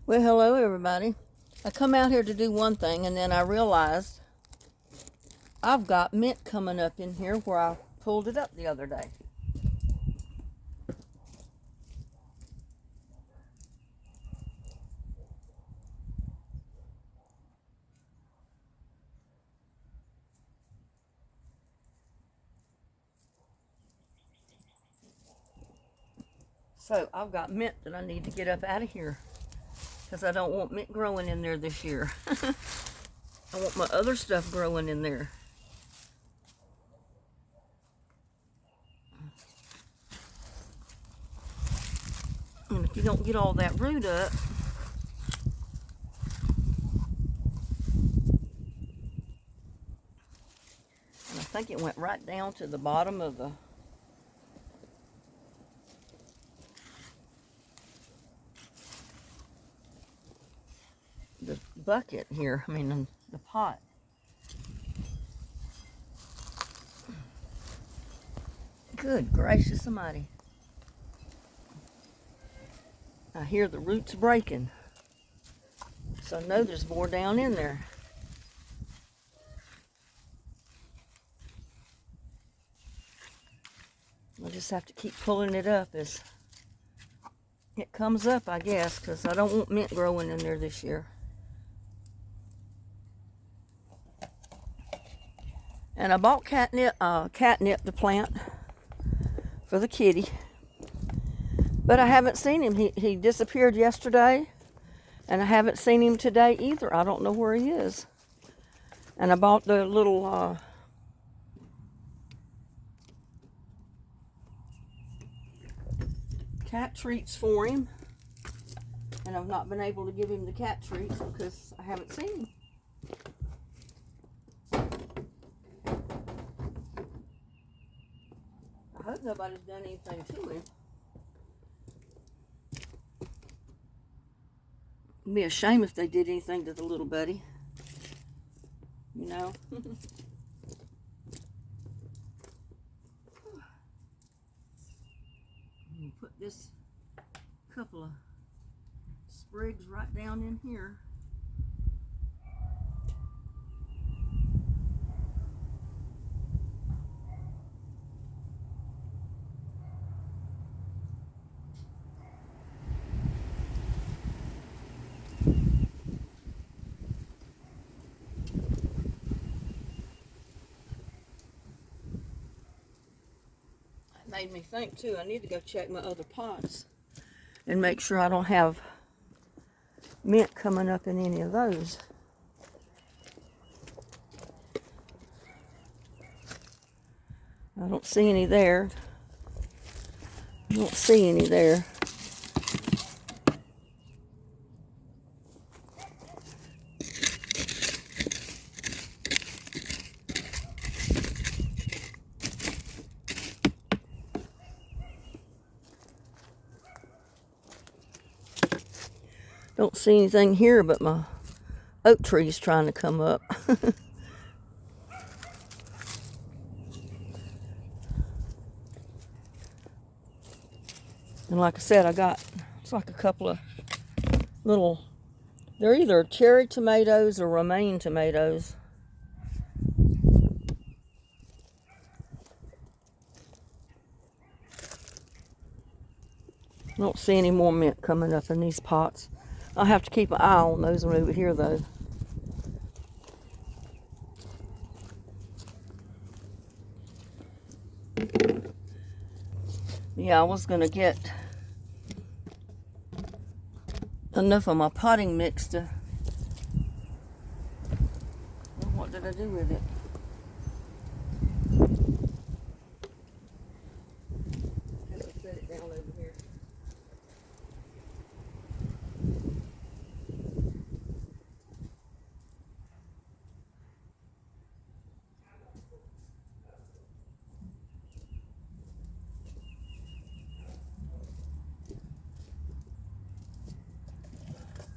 Well, hello everybody. I come out here to do one thing and then I realized I've got mint coming up in here where I pulled it up the other day. So I've got mint that I need to get up out of here because I don't want mint growing in there this year. I want my other stuff growing in there. And if you don't get all that root up, and I think it went right down to the bottom of the bucket here, in the pot. Good gracious almighty. I hear the roots breaking, so I know there's more down in there. I just have to keep pulling it up as it comes up, I guess, because I don't want mint growing in there this year. And I bought catnip to plant for the kitty, but I haven't seen him. He disappeared yesterday, and I haven't seen him today either. I don't know where he is. And I bought the little cat treats for him, and I've not been able to give him the cat treats because I haven't seen him. I hope nobody's done anything to him. It'd be a shame if they did anything to the little buddy, you know. Put this couple of sprigs right down in here. Made me think too, I need to go check my other pots and make sure I don't have mint coming up in any of those. I don't see any there. I don't see any there. Don't see anything here, but my oak tree is trying to come up. And like I said, I got, it's like a couple of little, they're either cherry tomatoes or romaine tomatoes. I don't see any more mint coming up in these pots. I'll have to keep an eye on those one over here though. Yeah, I was gonna get enough of my potting mix to, what did I do with it? I guess I set it down over here.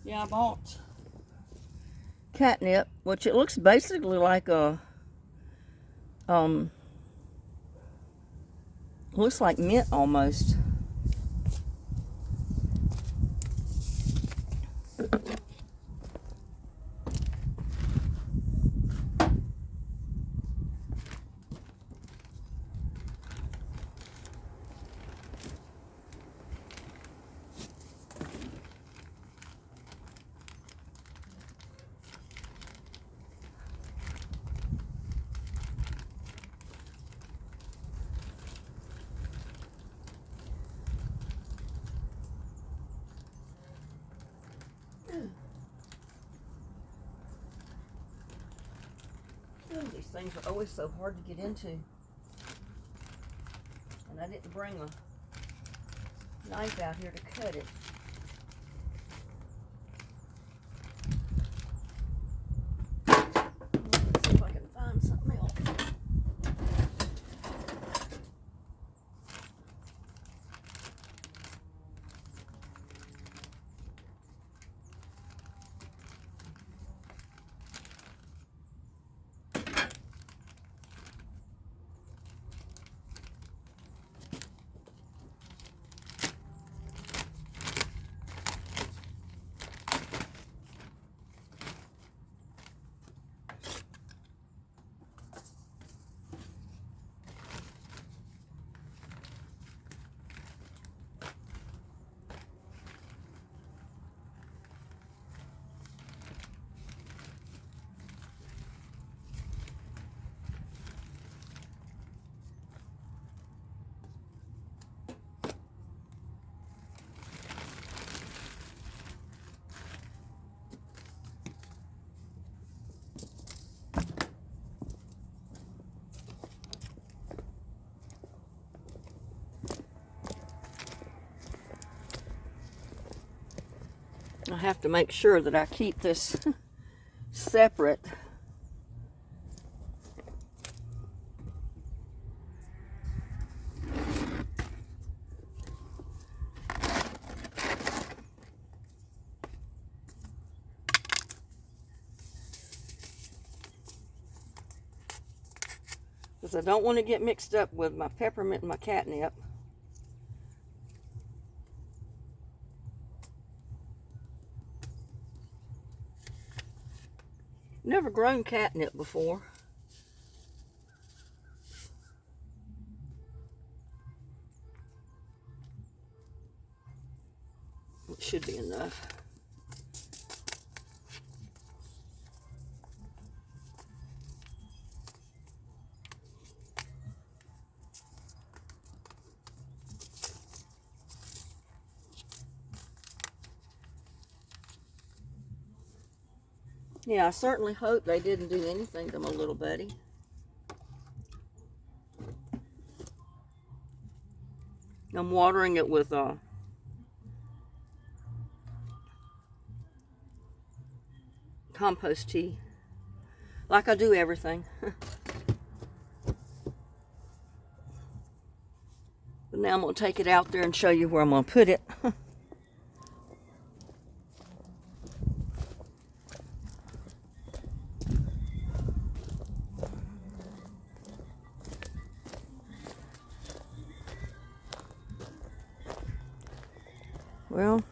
Yeah, I bought catnip, which it looks basically like a, looks like mint almost. things are always so hard to get into. And I didn't bring a knife out here to cut it. Let's see if I can find something else. I have to make sure that I keep this separate. Because I don't want to get mixed up with my peppermint and my catnip. Never grown catnip before. It should be enough. Yeah, I certainly hope they didn't do anything to my little buddy. I'm watering it with compost tea, like I do everything. But now I'm going to take it out there and show you where I'm going to put it. Well,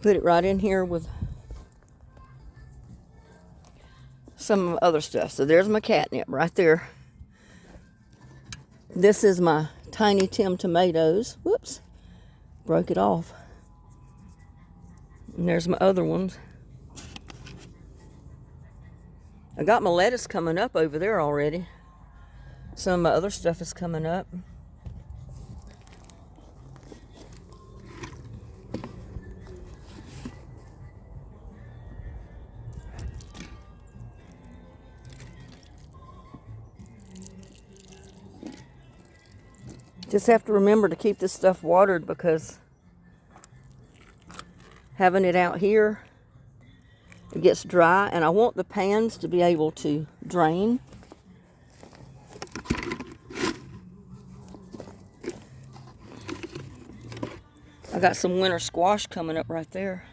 put it right in here with some other stuff. So there's my catnip right there. This is my Tiny Tim tomatoes. Whoops, broke it off. And there's my other ones. I got my lettuce coming up over there already. Some of my other stuff is coming up. Just have to remember to keep this stuff watered, because having it out here, it gets dry, and I want the pans to be able to drain. I got some winter squash coming up right there.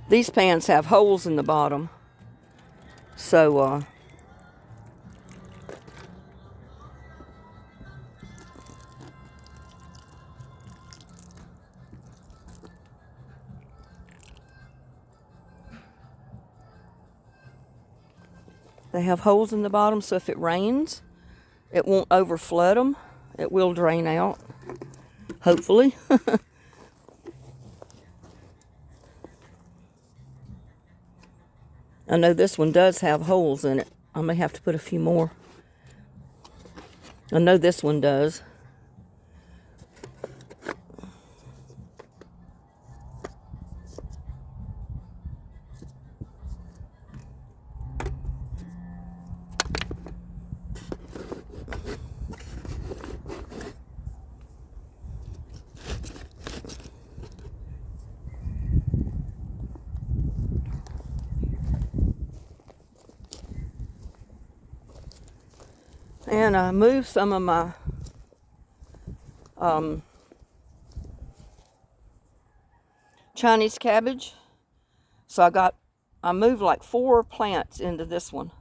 These pans have holes in the bottom, so they have holes in the bottom, so if it rains, it won't overflood them. It will drain out, hopefully. I know this one does have holes in it. I may have to put a few more. I know this one does. And I moved some of my Chinese cabbage. So I moved like 4 plants into this one.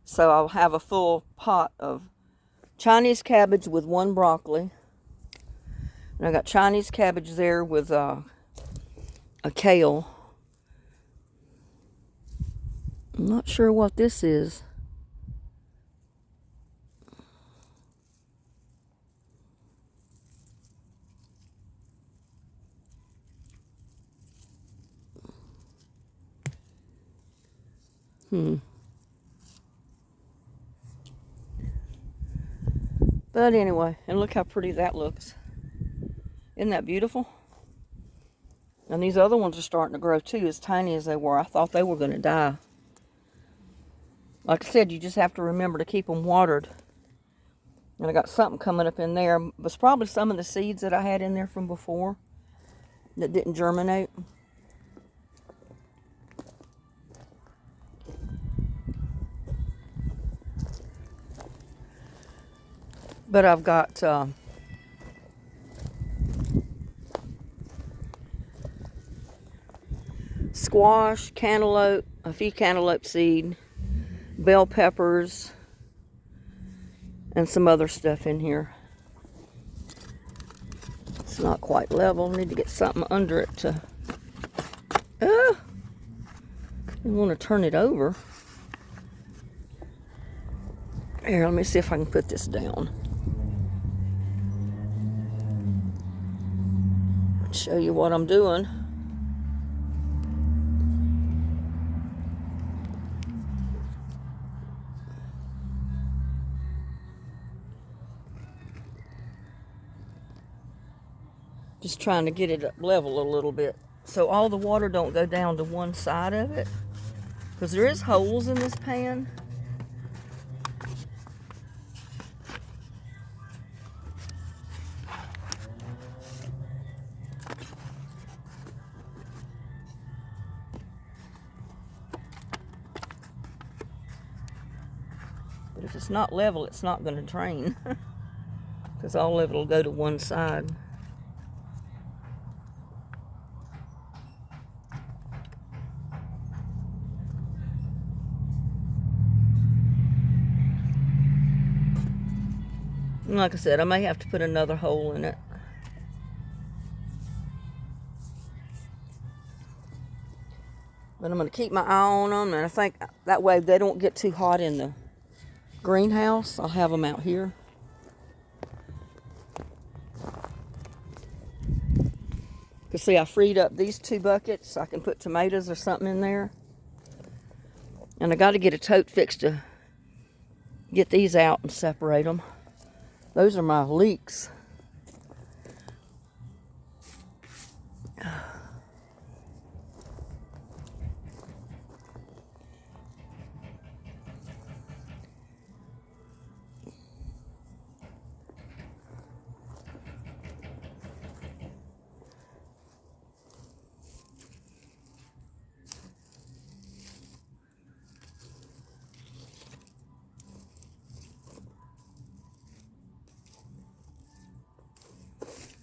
So I'll have a full pot of Chinese cabbage with 1 broccoli. And I got Chinese cabbage there with a kale. I'm not sure what this is. But anyway, and look how pretty that looks. Isn't that beautiful? And these other ones are starting to grow too, as tiny as they were. I thought they were going to die. Like I said, you just have to remember to keep them watered. And I got something coming up in there. It was probably some of the seeds that I had in there from before that didn't germinate. But I've got squash, cantaloupe, a few cantaloupe seed, bell peppers, and some other stuff in here. It's not quite level. Need to get something under it to... I want to turn it over. Here, let me see if I can put this down. Show you what I'm doing. Just trying to get it up level a little bit so all the water don't go down to one side of it, because there is holes in this pan. But if it's not level, it's not going to drain, because all of it will go to one side. And like I said, I may have to put another hole in it. But I'm going to keep my eye on them, and I think that way they don't get too hot in the greenhouse. I'll have them out here. Because see, I freed up these 2 buckets. I can put tomatoes or something in there. And I got to get a tote fixed to get these out and separate them. Those are my leeks.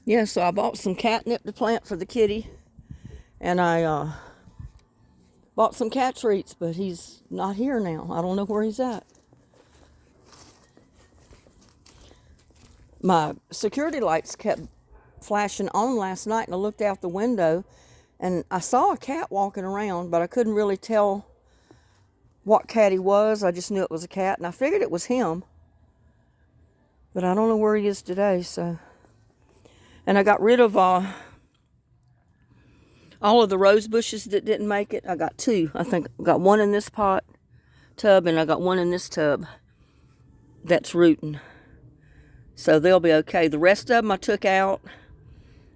Yeah, so I bought some catnip to plant for the kitty. And I bought some cat treats, but he's not here now. I don't know where he's at. My security lights kept flashing on last night, and I looked out the window, and I saw a cat walking around, but I couldn't really tell what cat he was. I just knew it was a cat, and I figured it was him. But I don't know where he is today, so. And I got rid of all of the rose bushes that didn't make it. I got 2. I think I got one in this tub, and I got one in this tub that's rooting. So they'll be okay. The rest of them I took out,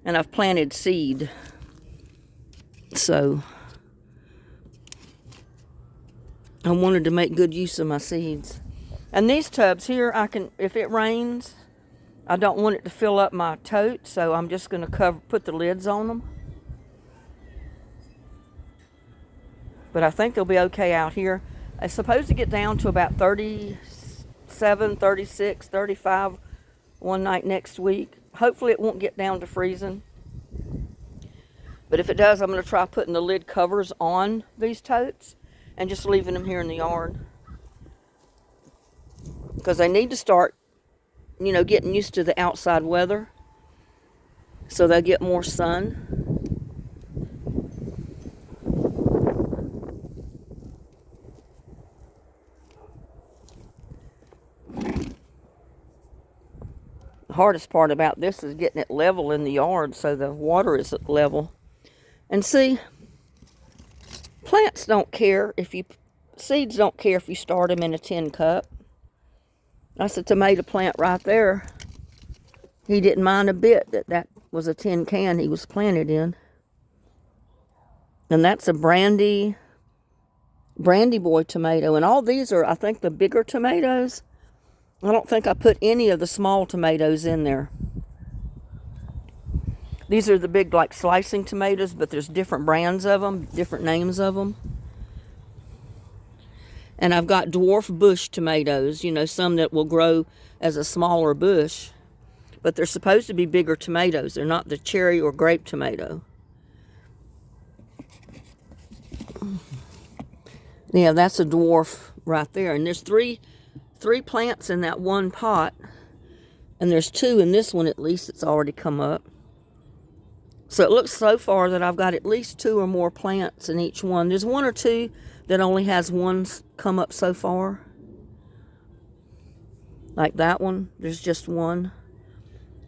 and I've planted seed. So I wanted to make good use of my seeds. And these tubs here, I can, if it rains, I don't want it to fill up my tote, so I'm just going to put the lids on them. But I think they'll be okay out here. It's supposed to get down to about 37, 36, 35 one night next week. Hopefully it won't get down to freezing. But if it does, I'm going to try putting the lid covers on these totes and just leaving them here in the yard. Because they need to start, getting used to the outside weather so they'll get more sun. The hardest part about this is getting it level in the yard so the water is level. And see, plants don't care seeds don't care if you start them in a tin cup. That's a tomato plant right there. He didn't mind a bit that was a tin can he was planted in. And that's a brandy boy tomato. And all these are, I think, the bigger tomatoes. I don't think I put any of the small tomatoes in there. These are the big, like, slicing tomatoes, but there's different brands of them, different names of them. And I've got dwarf bush tomatoes, some that will grow as a smaller bush. But they're supposed to be bigger tomatoes. They're not the cherry or grape tomato. Yeah, that's a dwarf right there. And there's three plants in that one pot, and there's 2 in this one at least that's already come up. So it looks so far that I've got at least 2 or more plants in each one. There's 1 or 2 that only has one come up so far. Like that one, there's just 1.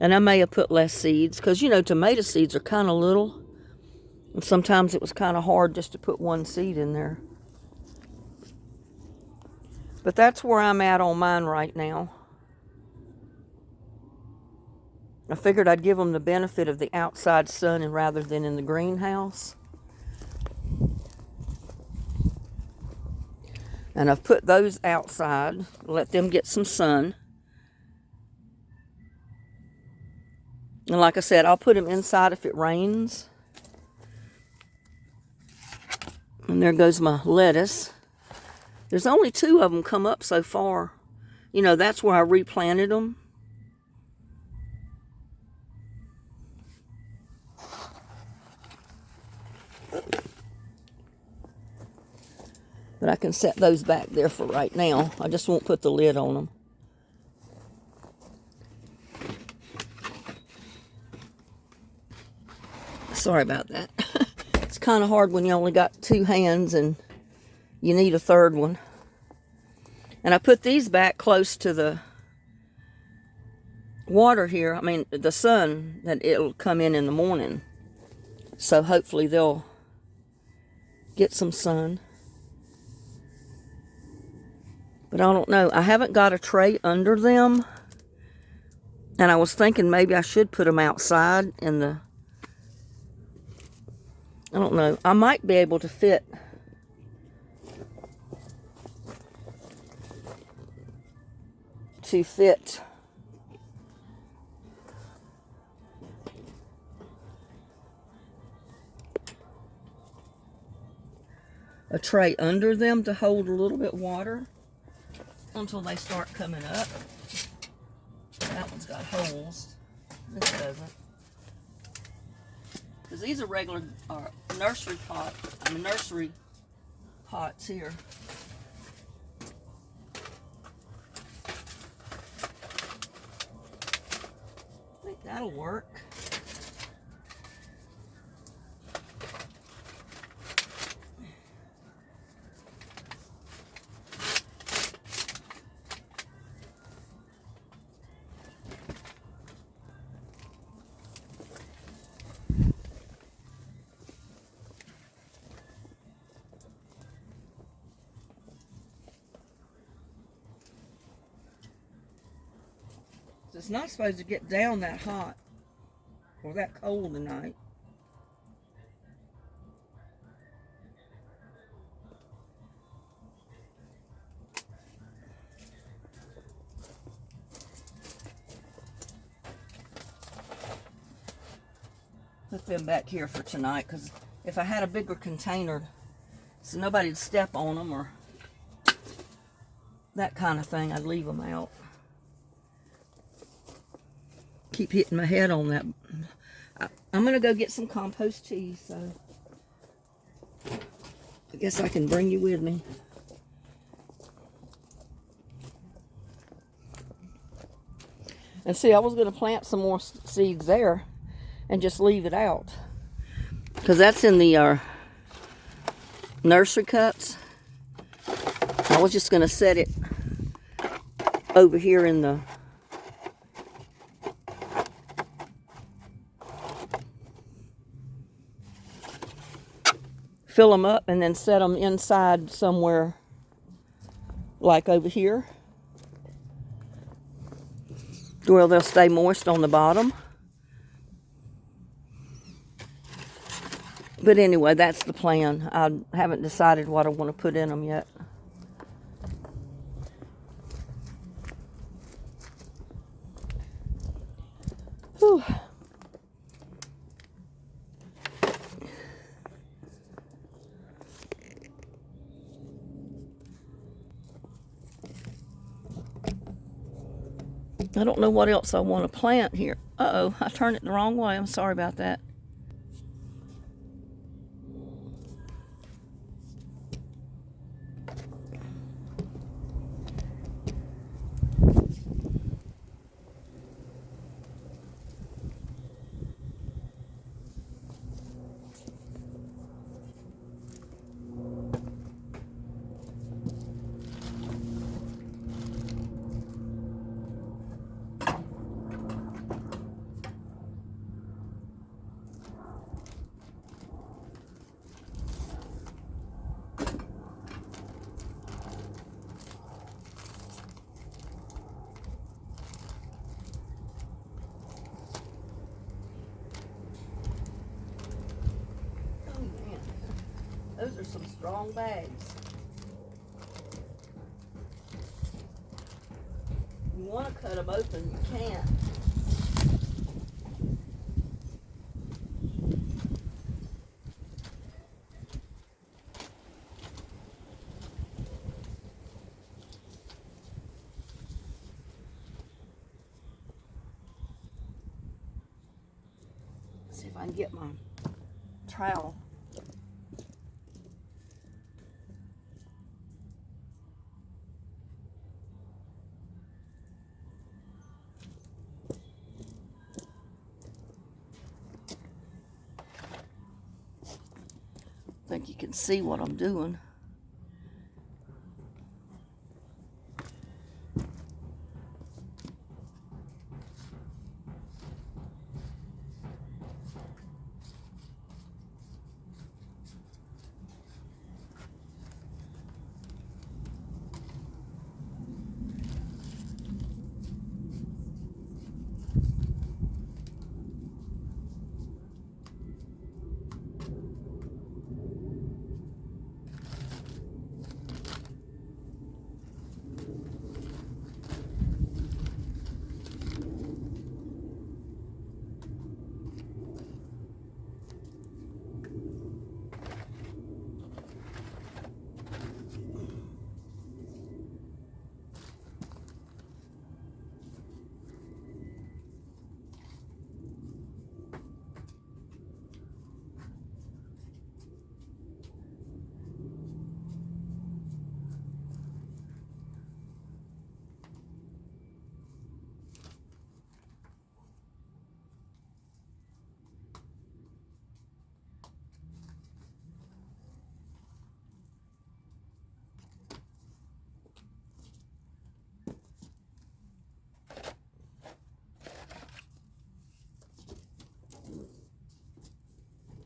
And I may have put less seeds because, tomato seeds are kind of little. And sometimes it was kind of hard just to put 1 seed in there. But that's where I'm at on mine right now. I figured I'd give them the benefit of the outside sun and rather than in the greenhouse. And I've put those outside, let them get some sun. And like I said, I'll put them inside if it rains. And there goes my lettuce. There's only 2 of them come up so far. That's where I replanted them. But I can set those back there for right now. I just won't put the lid on them. Sorry about that. It's kind of hard when you only got 2 hands and you need a third one. And I put these back close to the water here. The sun, that it'll come in the morning. So hopefully they'll get some sun. But I don't know. I haven't got a tray under them. And I was thinking maybe I should put them outside in the... I don't know. I might be able to fit a tray under them to hold a little bit water until they start coming up. That one's got holes. This doesn't. Because these are regular nursery pots here. I think that'll work. It's not supposed to get down that hot or that cold tonight. Put them back here for tonight, because if I had a bigger container so nobody'd step on them or that kind of thing, I'd leave them out. Keep hitting my head on that. I'm going to go get some compost tea, so I guess I can bring you with me. And see, I was going to plant some more seeds there and just leave it out, because that's in the nursery cups. I was just going to set it over here in the fill them up and then set them inside somewhere like over here where they'll stay moist on the bottom. But anyway, that's the plan. I haven't decided what I want to put in them yet. Whew. I don't know what else I want to plant here. Uh-oh, I turned it the wrong way. I'm sorry about that. Those are some strong bags. You want to cut them open, you can't. Let's see if I can get my trowel. I think you can see what I'm doing.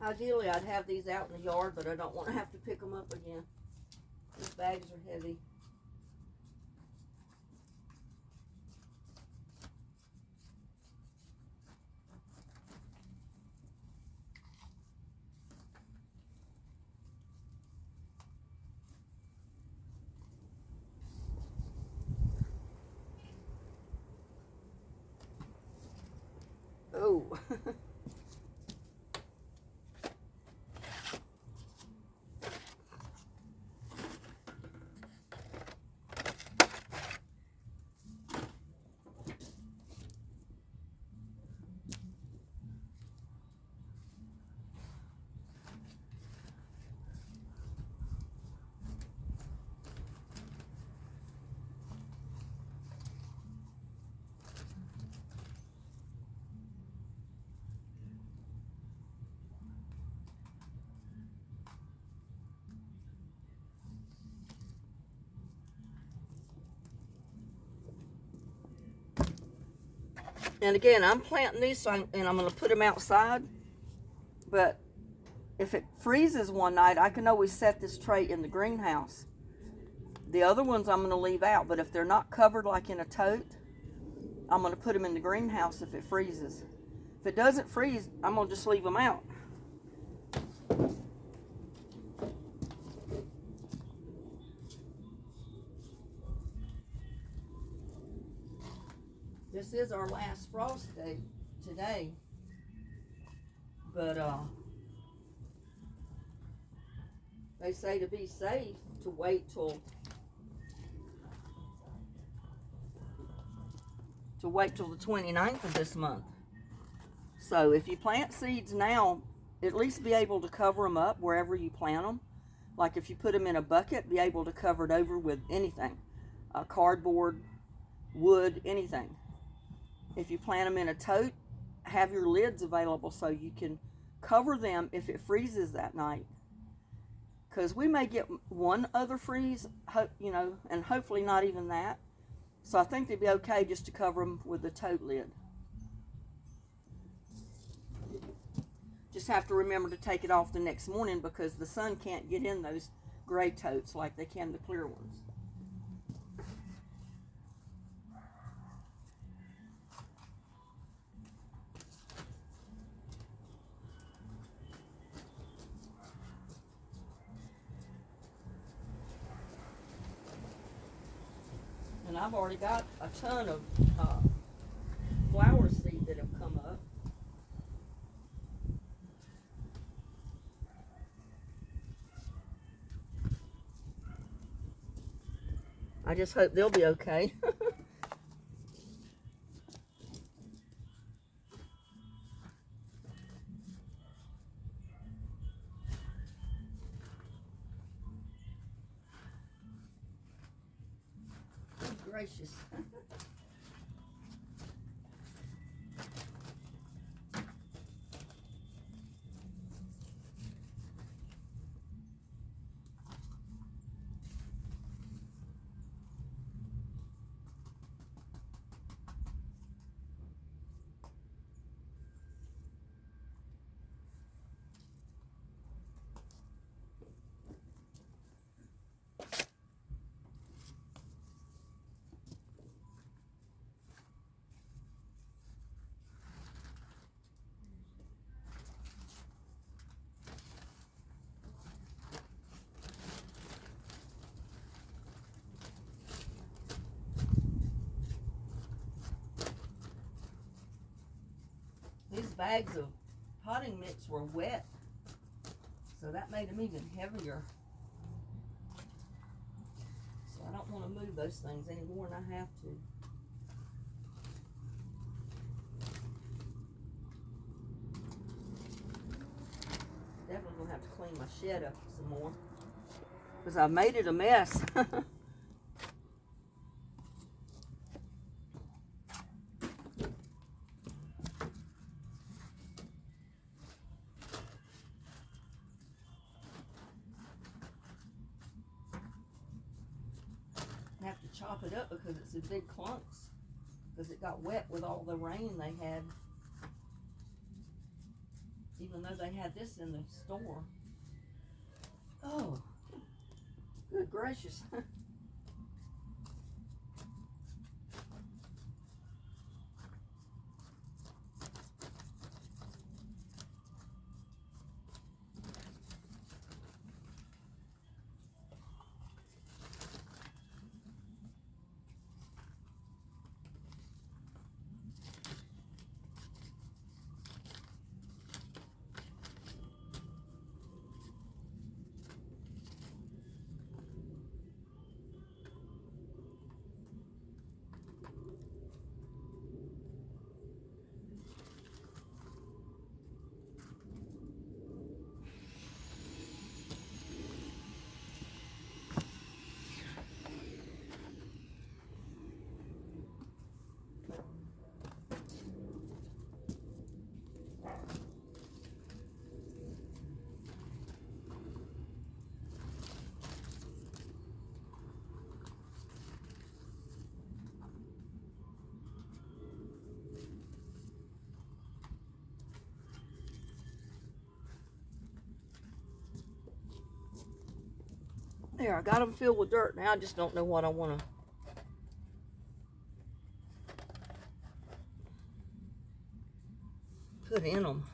Ideally, I'd have these out in the yard, but I don't want to have to pick them up again. These bags are heavy. Oh. And again, I'm planting these, and I'm going to put them outside. But if it freezes one night, I can always set this tray in the greenhouse. The other ones I'm going to leave out, but if they're not covered like in a tote, I'm going to put them in the greenhouse if it freezes. If it doesn't freeze, I'm going to just leave them out. This is our last frost day today, but they say to be safe to wait till the 29th of this month. So if you plant seeds now, at least be able to cover them up wherever you plant them. Like if you put them in a bucket, be able to cover it over with anything, cardboard, wood, anything. If you plant them in a tote, have your lids available so you can cover them if it freezes that night. Because we may get one other freeze, and hopefully not even that. So I think they'd be okay just to cover them with the tote lid. Just have to remember to take it off the next morning because the sun can't get in those gray totes like they can the clear ones. And I've already got a ton of flower seed that have come up. I just hope they'll be okay. Gracious. These bags of potting mix were wet, so that made them even heavier. So I don't want to move those things any more than I have to. Definitely gonna have to clean my shed up some more because I made it a mess. I have to chop it up because it's in big clumps because it got wet with all the rain they had, even though they had this in the store. Oh, good gracious. There, I got them filled with dirt. Now I just don't know what I want to put in them.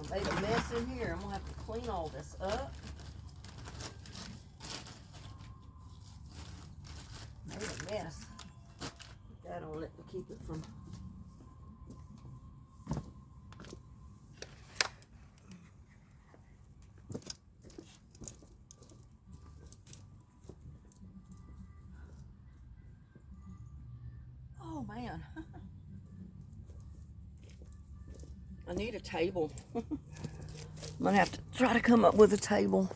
I made a mess in here. I'm going to have to clean all this up. Made a mess. Put that on it to keep it from... Oh, man. I need a table. I'm going to have to try to come up with a table.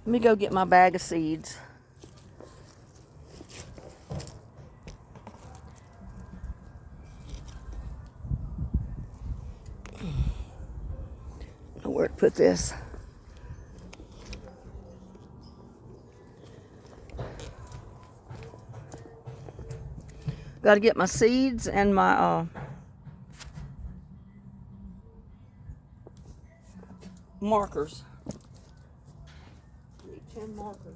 Let me go get my bag of seeds. I don't know where to put this. Got to get my seeds and my markers. I need 10 markers.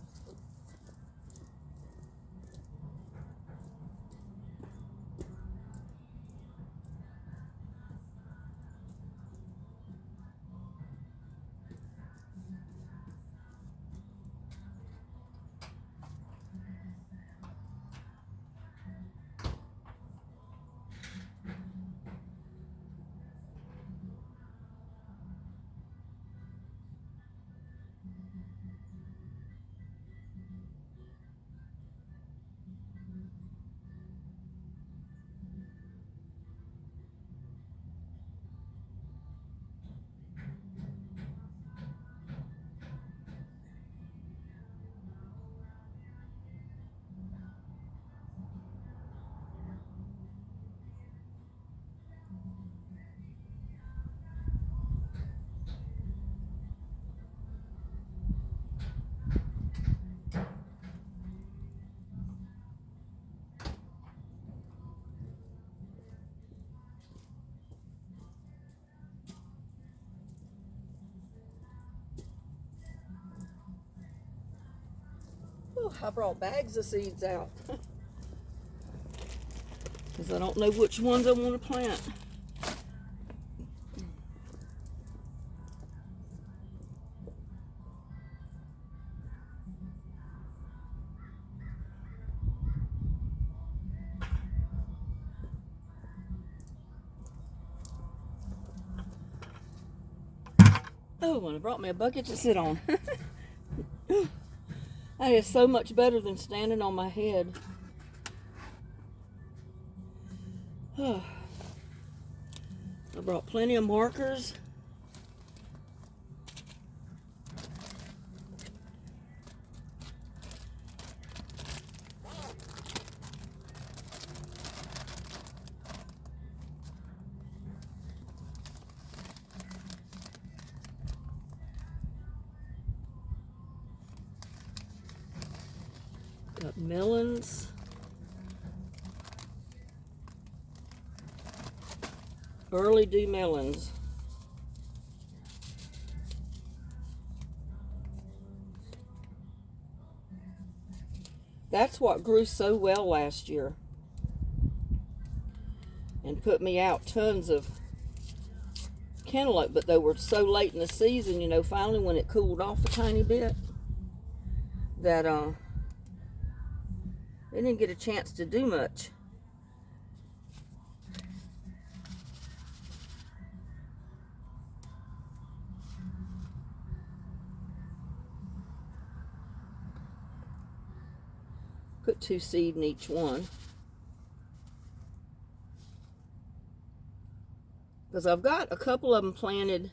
I brought bags of seeds out because I don't know which ones I want to plant. Oh, and I brought me a bucket to sit on. That is so much better than standing on my head. I brought plenty of markers. Got melons. Early dew melons. That's what grew so well last year and put me out tons of cantaloupe, but they were so late in the season, you know, finally when it cooled off a tiny bit, that they didn't get a chance to do much. Put 2 seed in each one. Because I've got a couple of them planted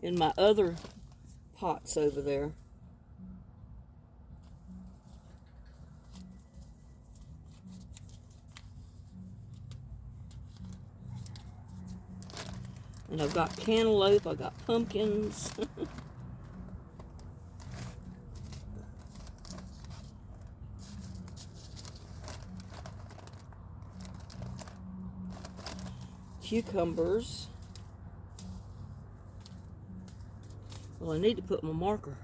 in my other pots over there. And I've got cantaloupe, I've got pumpkins. Cucumbers. Well, I need to put my marker.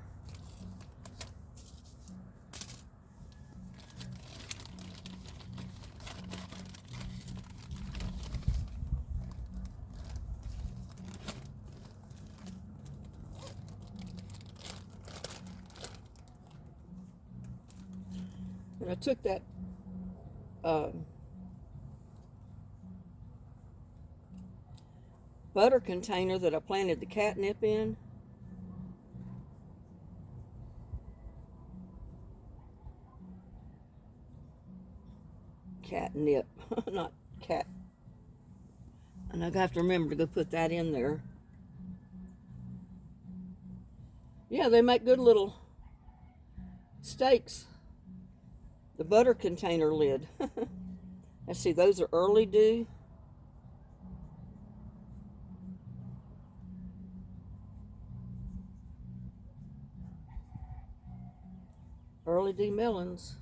And I took that butter container that I planted the catnip in. Catnip, not cat. And I have to remember to go put that in there. Yeah, they make good little steaks. The butter container lid. Let's see, those are early dew. Early dew melons.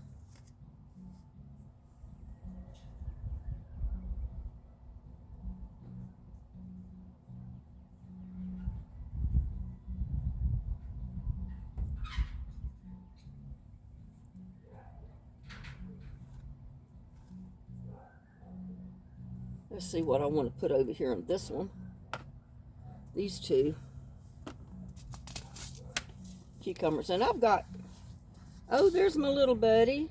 Let's see what I want to put over here on this one. These 2 cucumbers. And I've got, oh, there's my little buddy.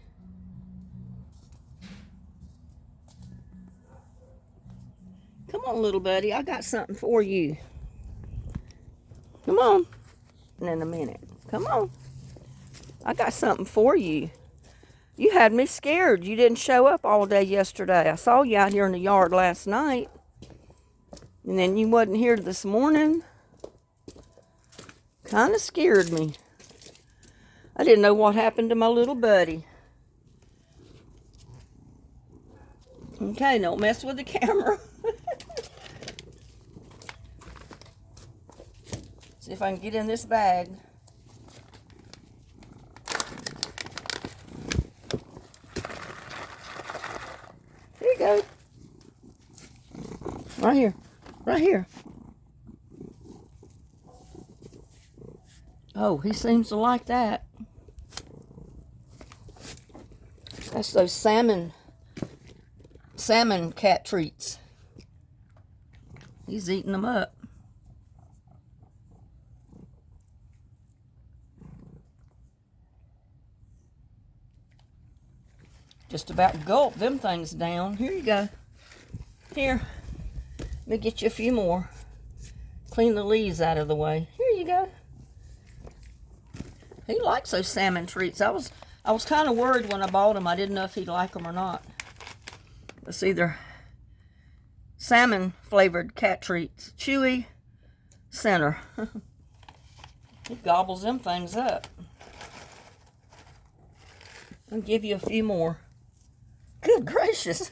Come on, little buddy. I got something for you. Come on. In a minute. Come on. I got something for you. You had me scared. You didn't show up all day yesterday. I saw you out here in the yard last night. And then you wasn't here this morning. Kind of scared me. I didn't know what happened to my little buddy. Okay, don't mess with the camera. See if I can get in this bag. Here you go. Right here. Right here. Oh, he seems to like that. That's those salmon cat treats. He's eating them up. Just about gulp them things down. Here you go. Here. Let me get you a few more. Clean the leaves out of the way. Here you go. He likes those salmon treats. I was kind of worried when I bought them. I didn't know if he'd like them or not. Let's see, they're salmon flavored cat treats. Chewy center. He gobbles them things up. I'll give you a few more. Good gracious.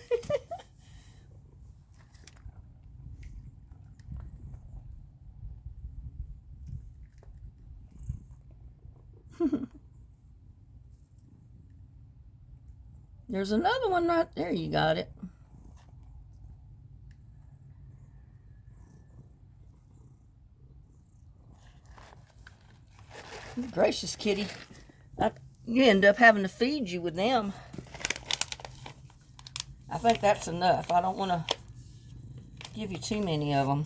There's another one right there. You got it. Good gracious, kitty. You end up having to feed you with them. I think that's enough. I don't want to give you too many of them.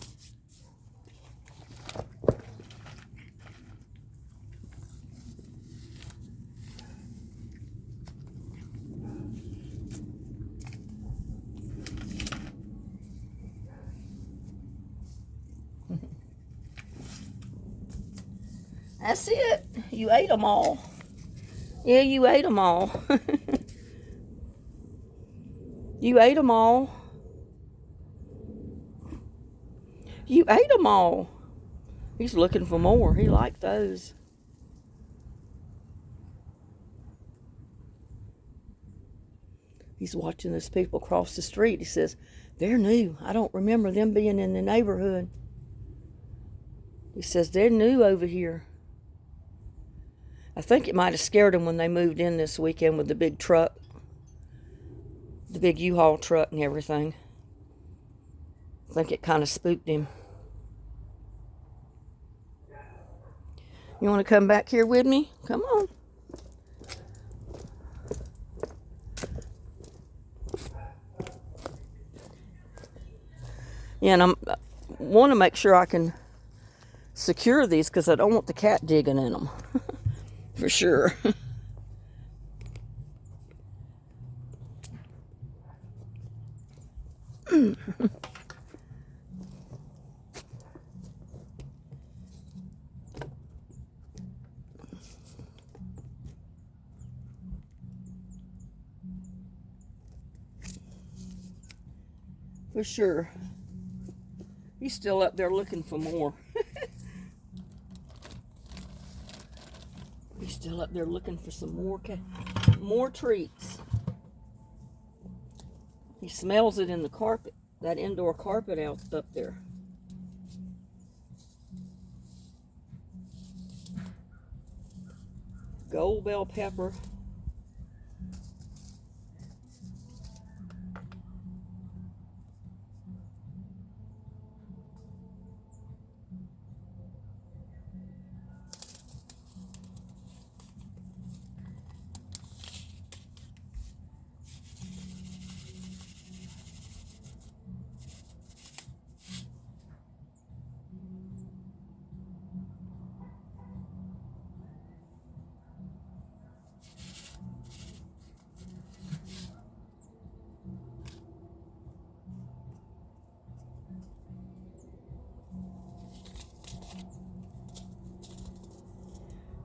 That's it. You ate them all. Yeah, you ate them all. You ate them all. You ate them all. He's looking for more. He liked those. He's watching those people cross the street. He says, they're new. I don't remember them being in the neighborhood. He says, they're new over here. I think it might have scared him when they moved in this weekend with the big truck. The big U-Haul truck and everything. I think it kind of spooked him. You want to come back here with me? Come on. Yeah, and I want to make sure I can secure these because I don't want the cat digging in them. For sure. For sure. He's still up there looking for more. He's still up there looking for some more treats. He smells it in the carpet, that indoor carpet out up there. Gold bell pepper.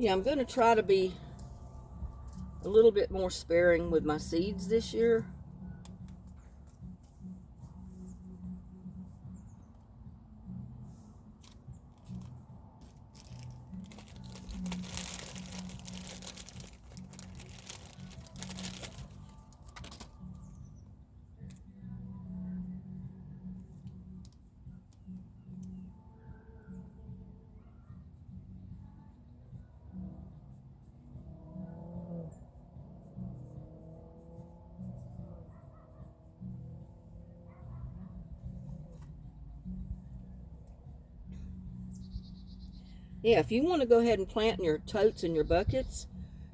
Yeah, I'm going to try to be a little bit more sparing with my seeds this year. Yeah, if you want to go ahead and plant in your totes and your buckets,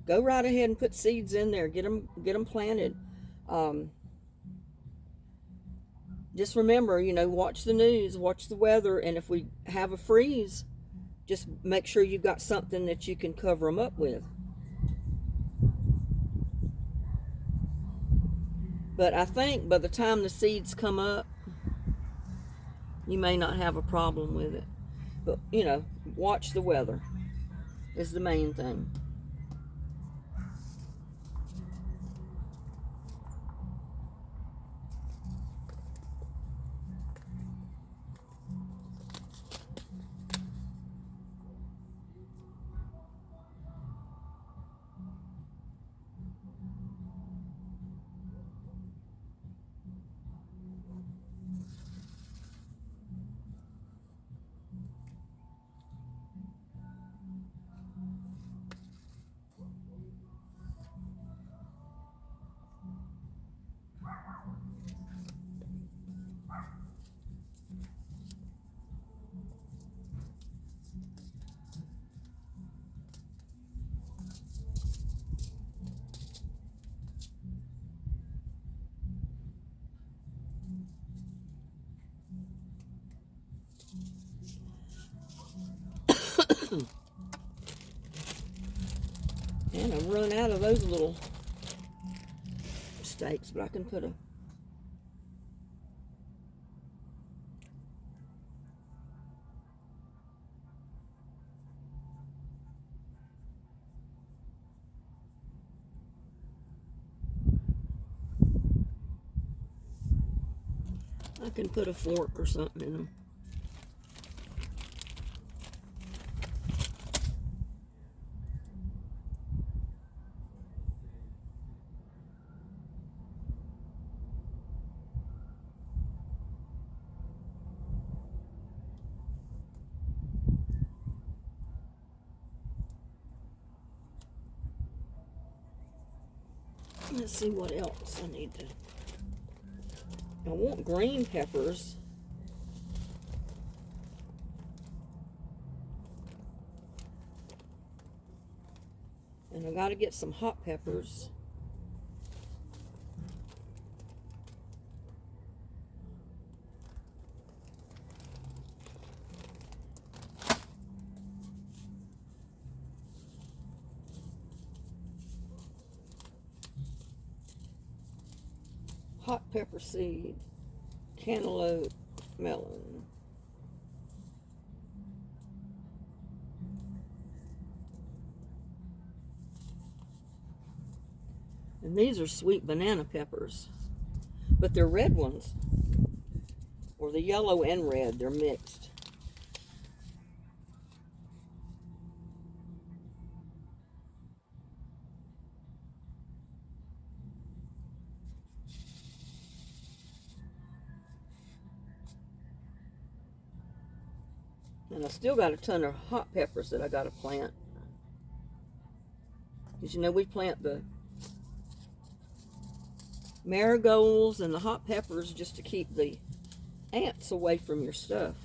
go right ahead and put seeds in there. Get them planted. Just remember, watch the news, watch the weather, and if we have a freeze, just make sure you've got something that you can cover them up with. But I think by the time the seeds come up, you may not have a problem with it. But, watch the weather is the main thing. And I've run out of those little stakes, but I can put a I can put a fork or something in them. Let's see what else I need to. I want green peppers. And I got to get some hot peppers. Hot pepper seed, cantaloupe, melon. And these are sweet banana peppers, but they're red ones, or the yellow and red, they're mixed. And I still got a ton of hot peppers that I got to plant. Because you know we plant the marigolds and the hot peppers just to keep the ants away from your stuff.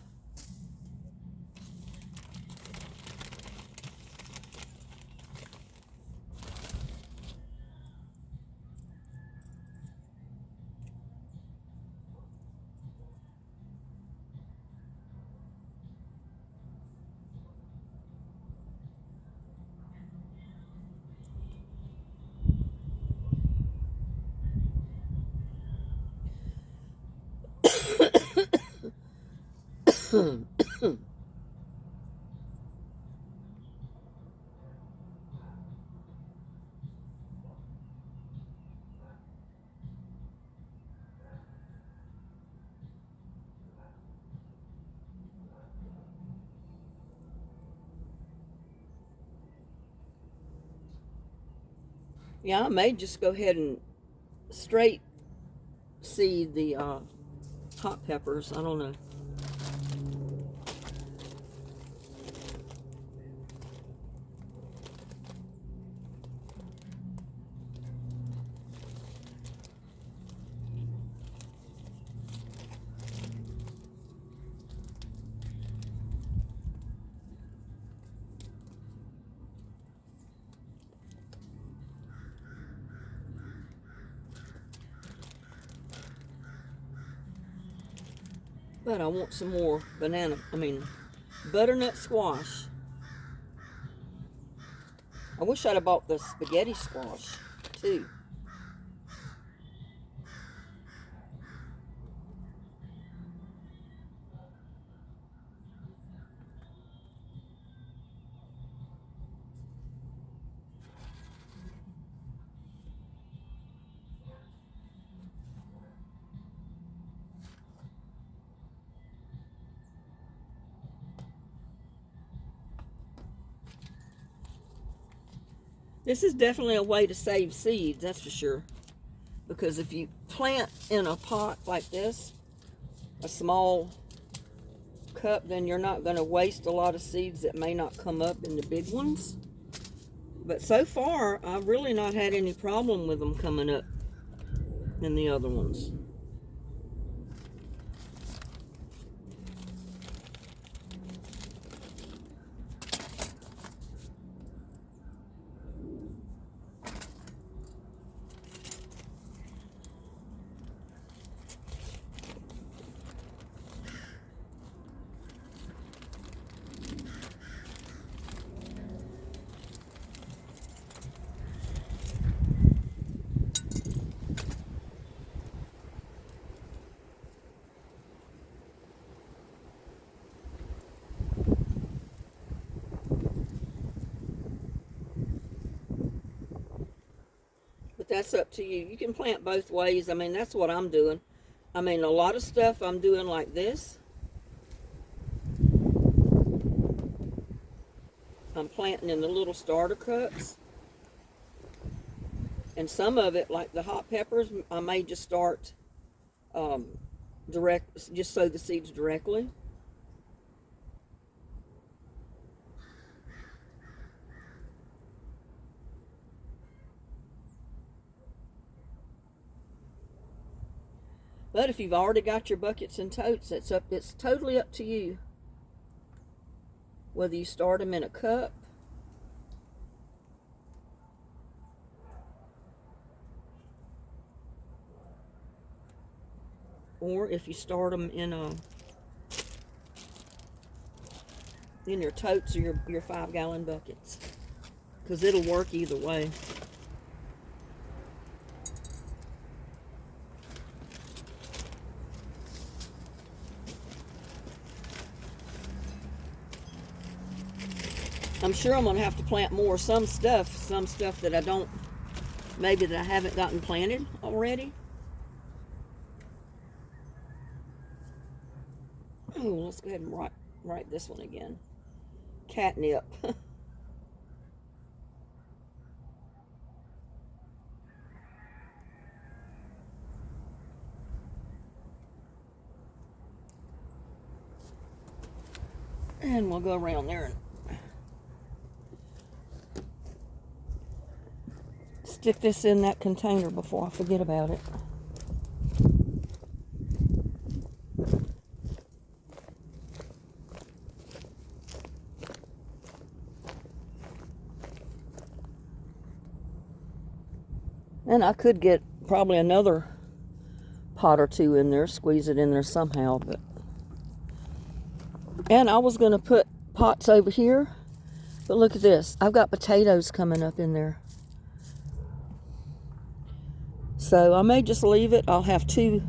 Yeah, I may just go ahead and straight seed the hot peppers. I don't know. But I want some more butternut squash. I wish I'd have bought the spaghetti squash, too. This is definitely a way to save seeds, that's for sure. Because if you plant in a pot like this, a small cup, then you're not going to waste a lot of seeds that may not come up in the big ones. But so far, I've really not had any problem with them coming up in the other ones. But that's up to you. You can plant both ways. I mean, that's what I'm doing. I mean, a lot of stuff I'm doing like this. I'm planting in the little starter cups. And some of it, like the hot peppers, I may just start just sow the seeds directly. But if you've already got your buckets and totes, it's totally up to you whether you start them in a cup or if you start them in your totes or your 5-gallon buckets, because it'll work either way. I'm sure I'm gonna have to plant more. Some stuff that I don't, maybe that I haven't gotten planted already. Oh, let's go ahead and write this one again. Catnip. And we'll go around there and stick this in that container before I forget about it. And I could get probably another pot or two in there, squeeze it in there somehow. And I was going to put pots over here, but look at this. I've got potatoes coming up in there. So I may just leave it. I'll have two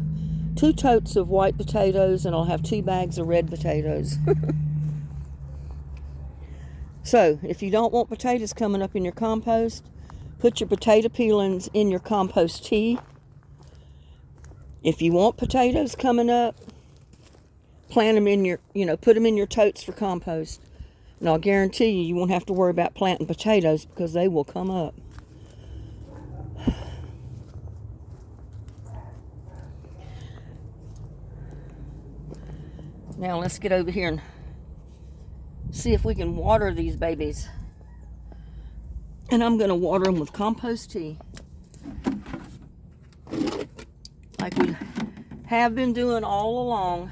totes of white potatoes, and I'll have 2 bags of red potatoes. So if you don't want potatoes coming up in your compost, put your potato peelings in your compost tea. If you want potatoes coming up, plant them in put them in your totes for compost. And I'll guarantee you won't have to worry about planting potatoes, because they will come up. Now let's get over here and see if we can water these babies. And I'm going to water them with compost tea, like we have been doing all along.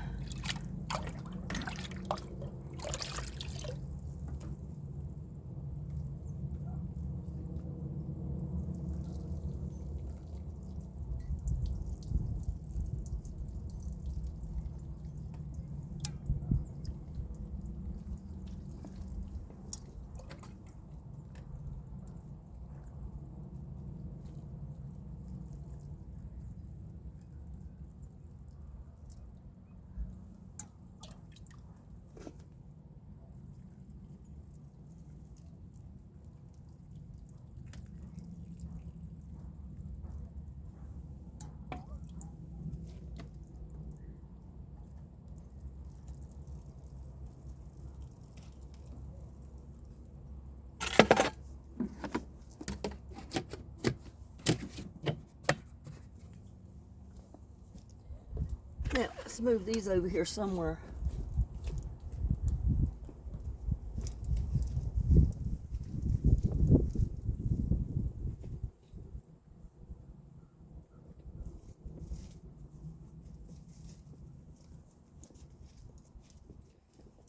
Now, let's move these over here somewhere.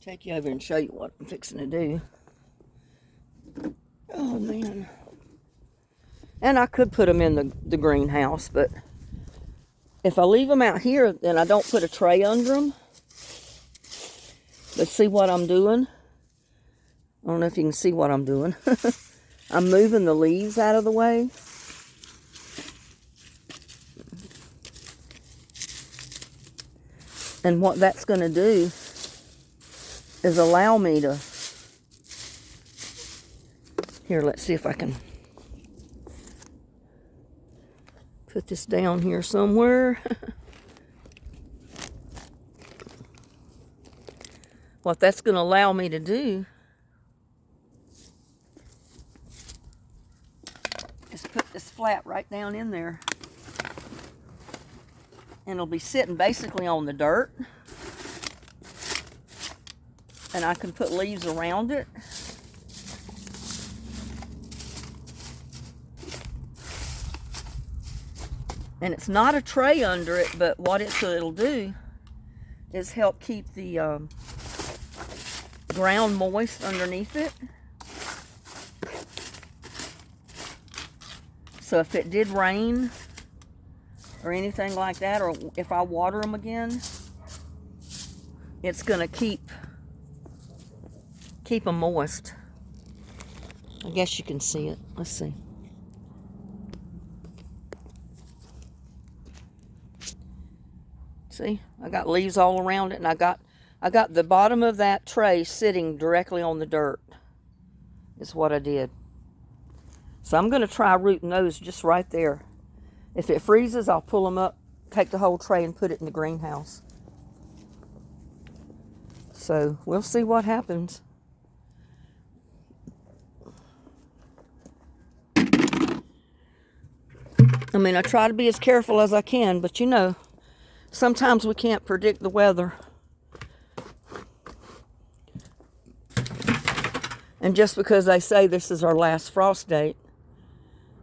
Take you over and show you what I'm fixing to do. Oh, man. And I could put them in the greenhouse, but if I leave them out here, then I don't put a tray under them. But see what I'm doing? I don't know if you can see what I'm doing. I'm moving the leaves out of the way. And what that's going to do is allow me to... Here, let's see if I can put this down here somewhere. what that's going to allow me to do is put this flat right down in there. And it'll be sitting basically on the dirt. And I can put leaves around it. And it's not a tray under it, but what it'll do is help keep the ground moist underneath it. So if it did rain or anything like that, or if I water them again, it's going to keep them moist. I guess you can see it. Let's see. See, I got leaves all around it, and I got the bottom of that tray sitting directly on the dirt. Is what I did. So I'm going to try rooting those just right there. If it freezes, I'll pull them up, take the whole tray, and put it in the greenhouse. So we'll see what happens. I mean, I try to be as careful as I can, but you know, sometimes we can't predict the weather. And just because they say this is our last frost date,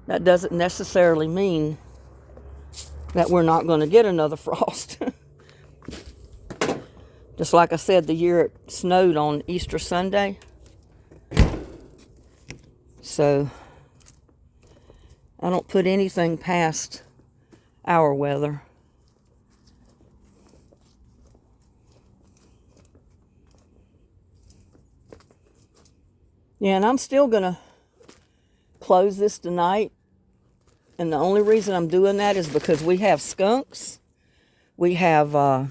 that doesn't necessarily mean that we're not going to get another frost. Just like I said, the year it snowed on Easter Sunday. So I don't put anything past our weather. Yeah, and I'm still going to close this tonight. And the only reason I'm doing that is because we have skunks. We have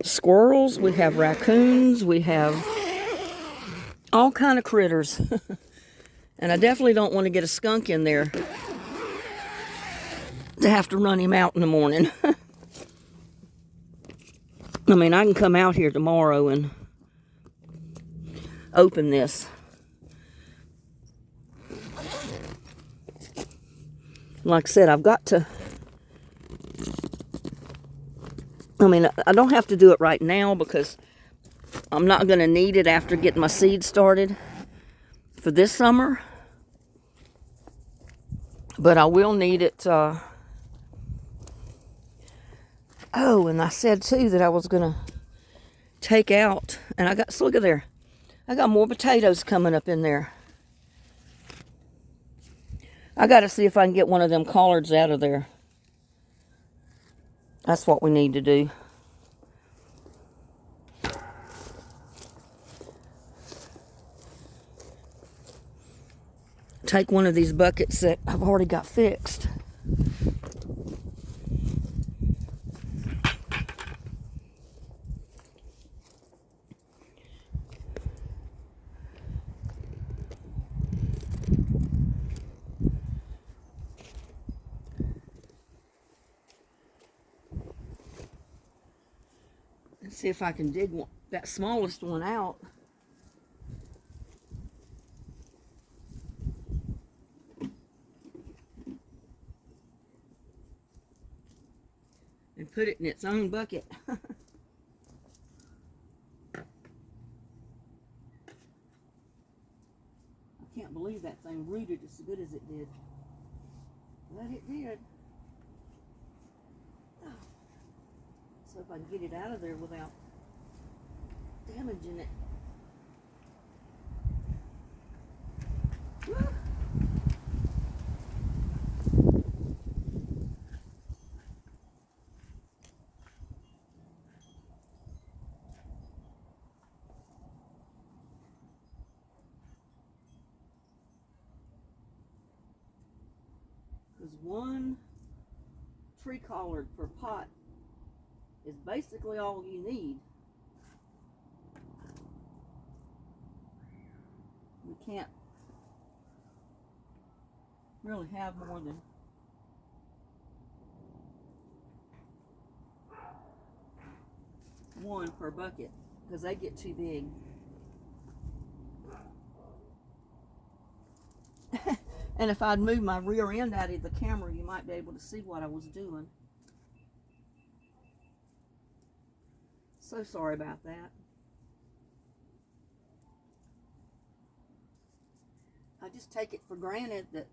squirrels. We have raccoons. We have all kind of critters. And I definitely don't want to get a skunk in there to have to run him out in the morning. I mean, I can come out here tomorrow and open this. Like I said, I've got to, I mean, I don't have to do it right now because I'm not going to need it after getting my seed started for this summer. But I will need it. Oh, and I said too that I was going to take out, and I got, so look at there. I got more potatoes coming up in there. I got to see if I can get one of them collards out of there. That's what we need to do. Take one of these buckets that I've already got fixed. Let's see if I can dig that smallest one out. And put it in its own bucket. I can't believe that thing rooted as good as it did. But it did. Oh. So if I can get it out of there without damaging it. Woo. Because one tree collard per pot is basically all you need. You can't really have more than one per bucket. because they get too big. And if I'd moved my rear end out of the camera, you might be able to see what I was doing. So sorry about that. I just take it for granted that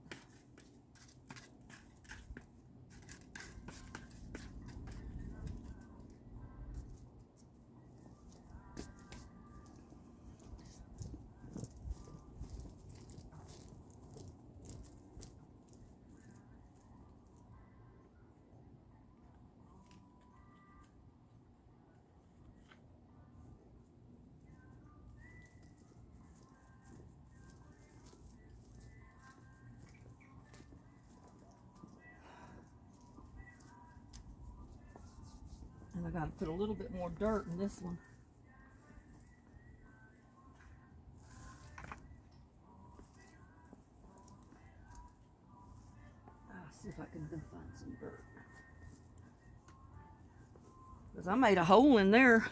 and I got to put a little bit more dirt in this one. I'll see if I can go find some dirt. Because I made a hole in there.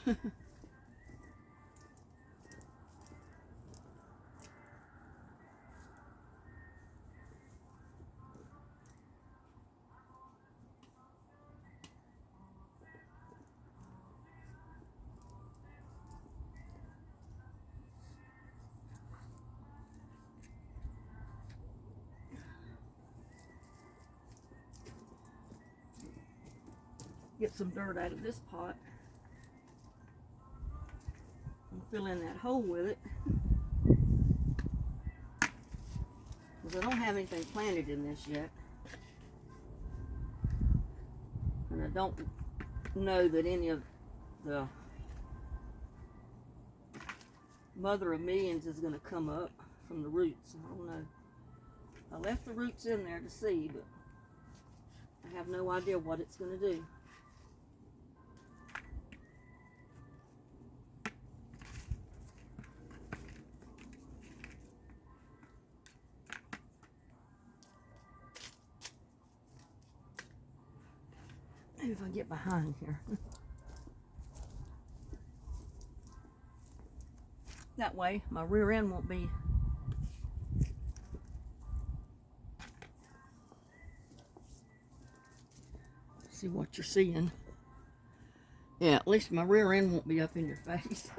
Get some dirt out of this pot and fill in that hole with it, because I don't have anything planted in this yet, and I don't know that any of the mother of millions is going to come up from the roots. I don't know. I left the roots in there to see, but I have no idea what it's going to do. Maybe if I get behind here. That way my rear end won't be see what you're seeing. Yeah, at least my rear end won't be up in your face.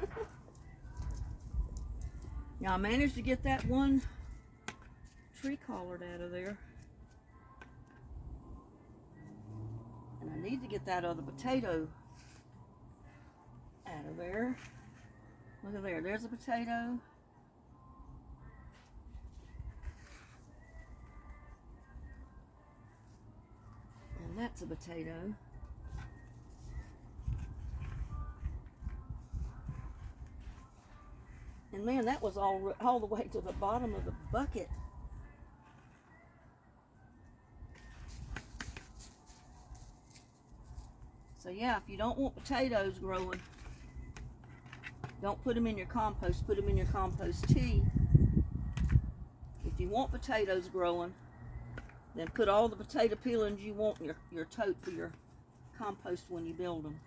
Now I managed to get that one tree collard out of there. And I need to get that other potato out of there. Look at there, there's a potato. And that's a potato. And man, that was all the way to the bottom of the bucket. So yeah, if you don't want potatoes growing, don't put them in your compost, put them in your compost tea. If you want potatoes growing, then put all the potato peelings you want in your tote for your compost when you build them.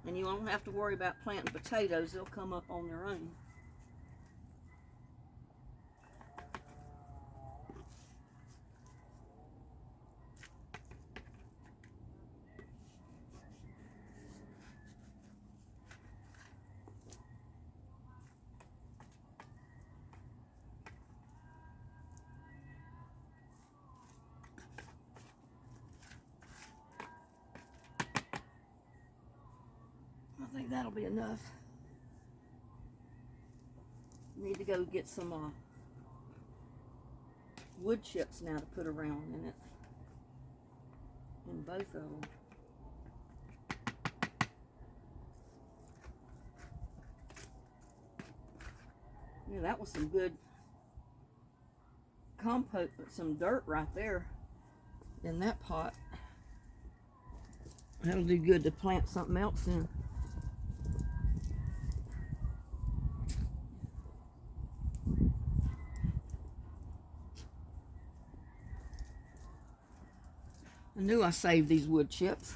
And you won't have to worry about planting potatoes, they'll come up on their own. I think that'll be enough. Need to go get some wood chips now to put around in it. In both of them. Yeah, that was some good compost, some dirt right there in that pot. That'll do good to plant something else in. I knew I saved these wood chips.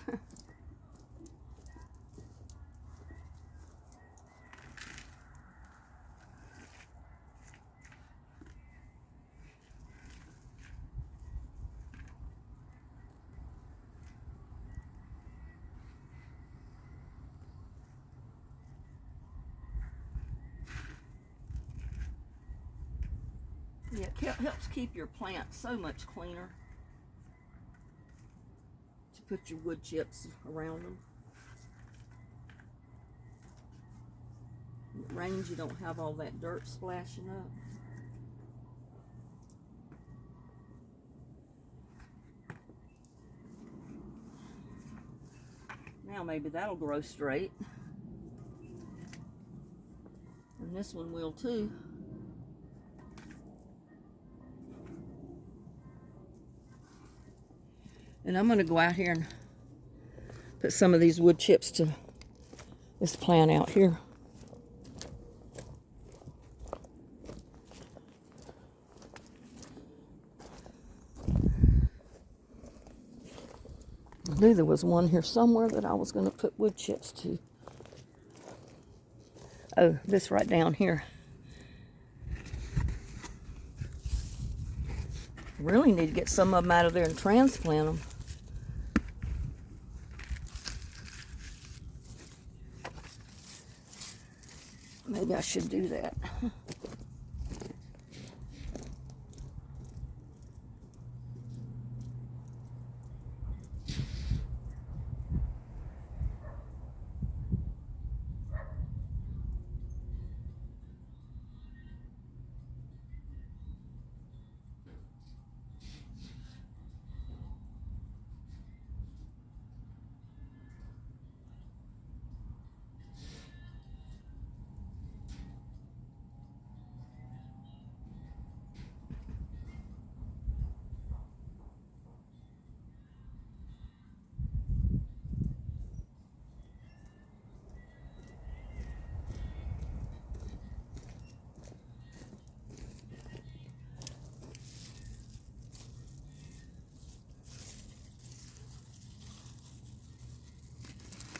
Yeah, it helps keep your plant so much cleaner to put your wood chips around them. When it rains, you don't have all that dirt splashing up. Now maybe that'll grow straight. And this one will too. And I'm going to go out here and put some of these wood chips to this plant out here. I knew there was one here somewhere that I was going to put wood chips to. Oh, this right down here. Really need to get some of them out of there and transplant them. Maybe I should do that.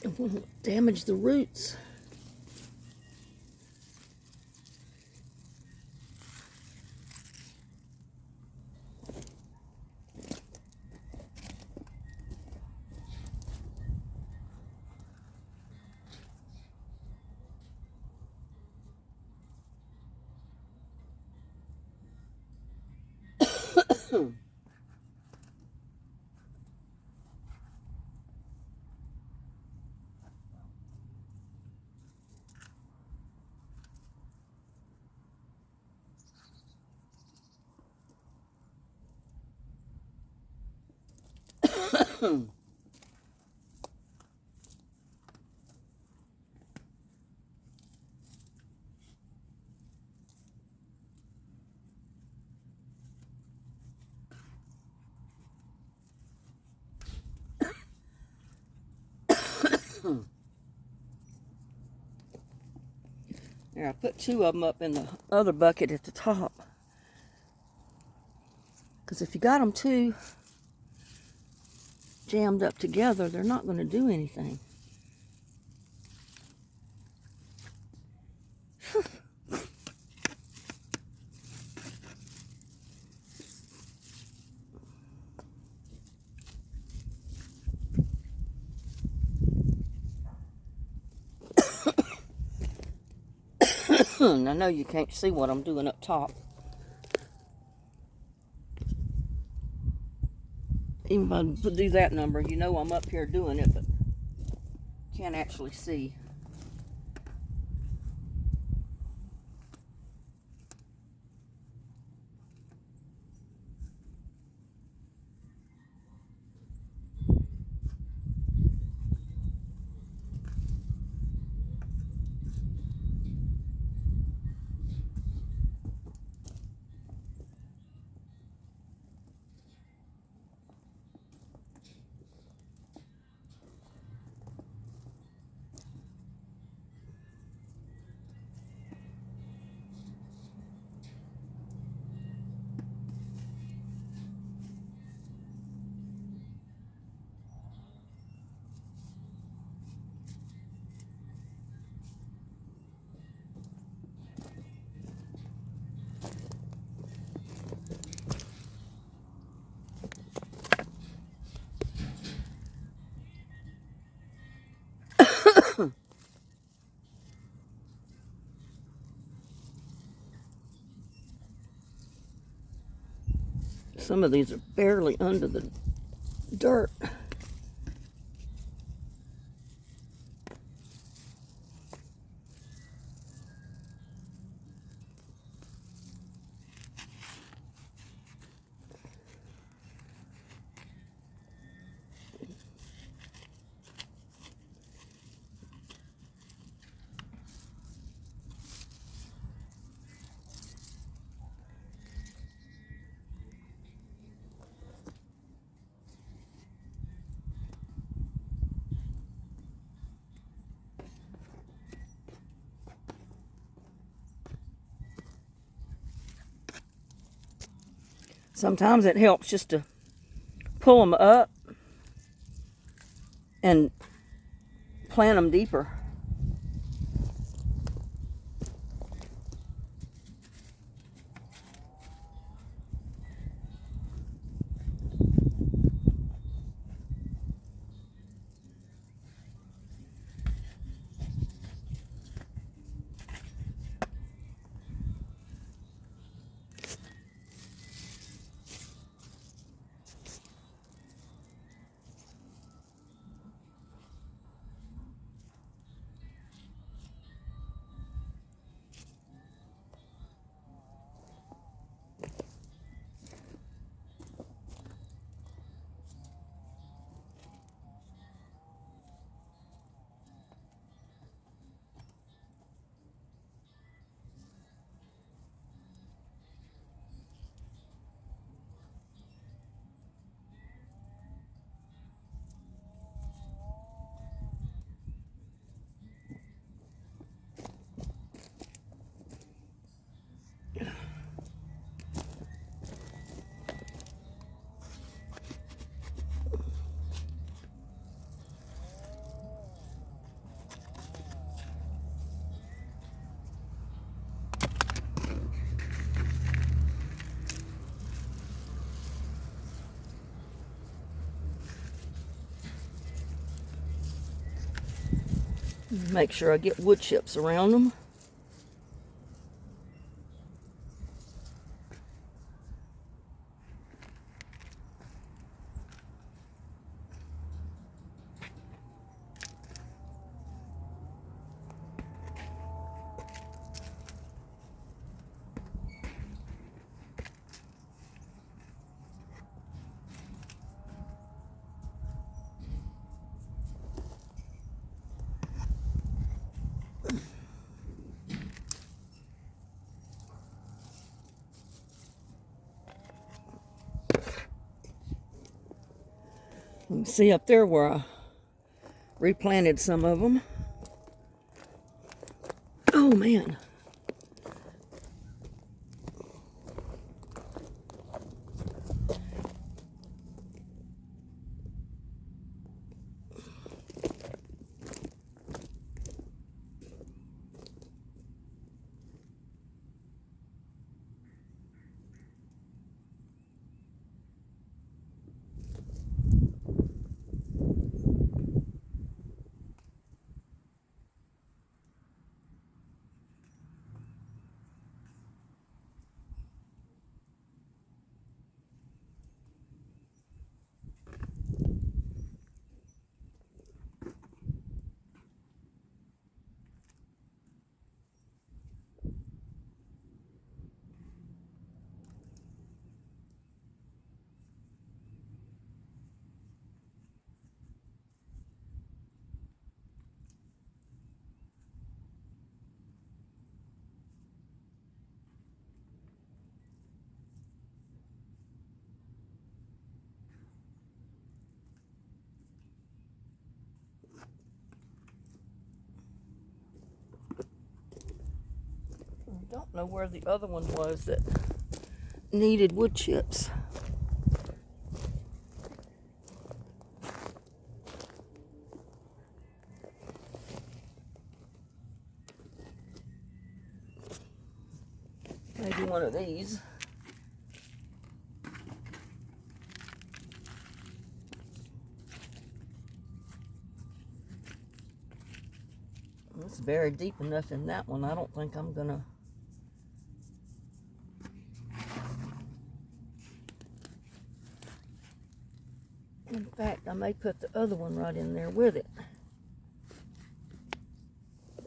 It won't damage the roots. There, I put two of them up in the other bucket at the top. Because if you got them too jammed up together, they're not going to do anything. I know you can't see what I'm doing up top. Even if I do that number, you know I'm up here doing it, but can't actually see. Some of these are barely under the dirt. Sometimes it helps just to pull them up and plant them deeper. Make sure I get wood chips around them. You can see up there where I replanted some of them. Oh man. I don't know where the other one was that needed wood chips. Maybe one of these. It's buried deep enough in that one. I don't think I'm gonna In fact, I may put the other one right in there with it.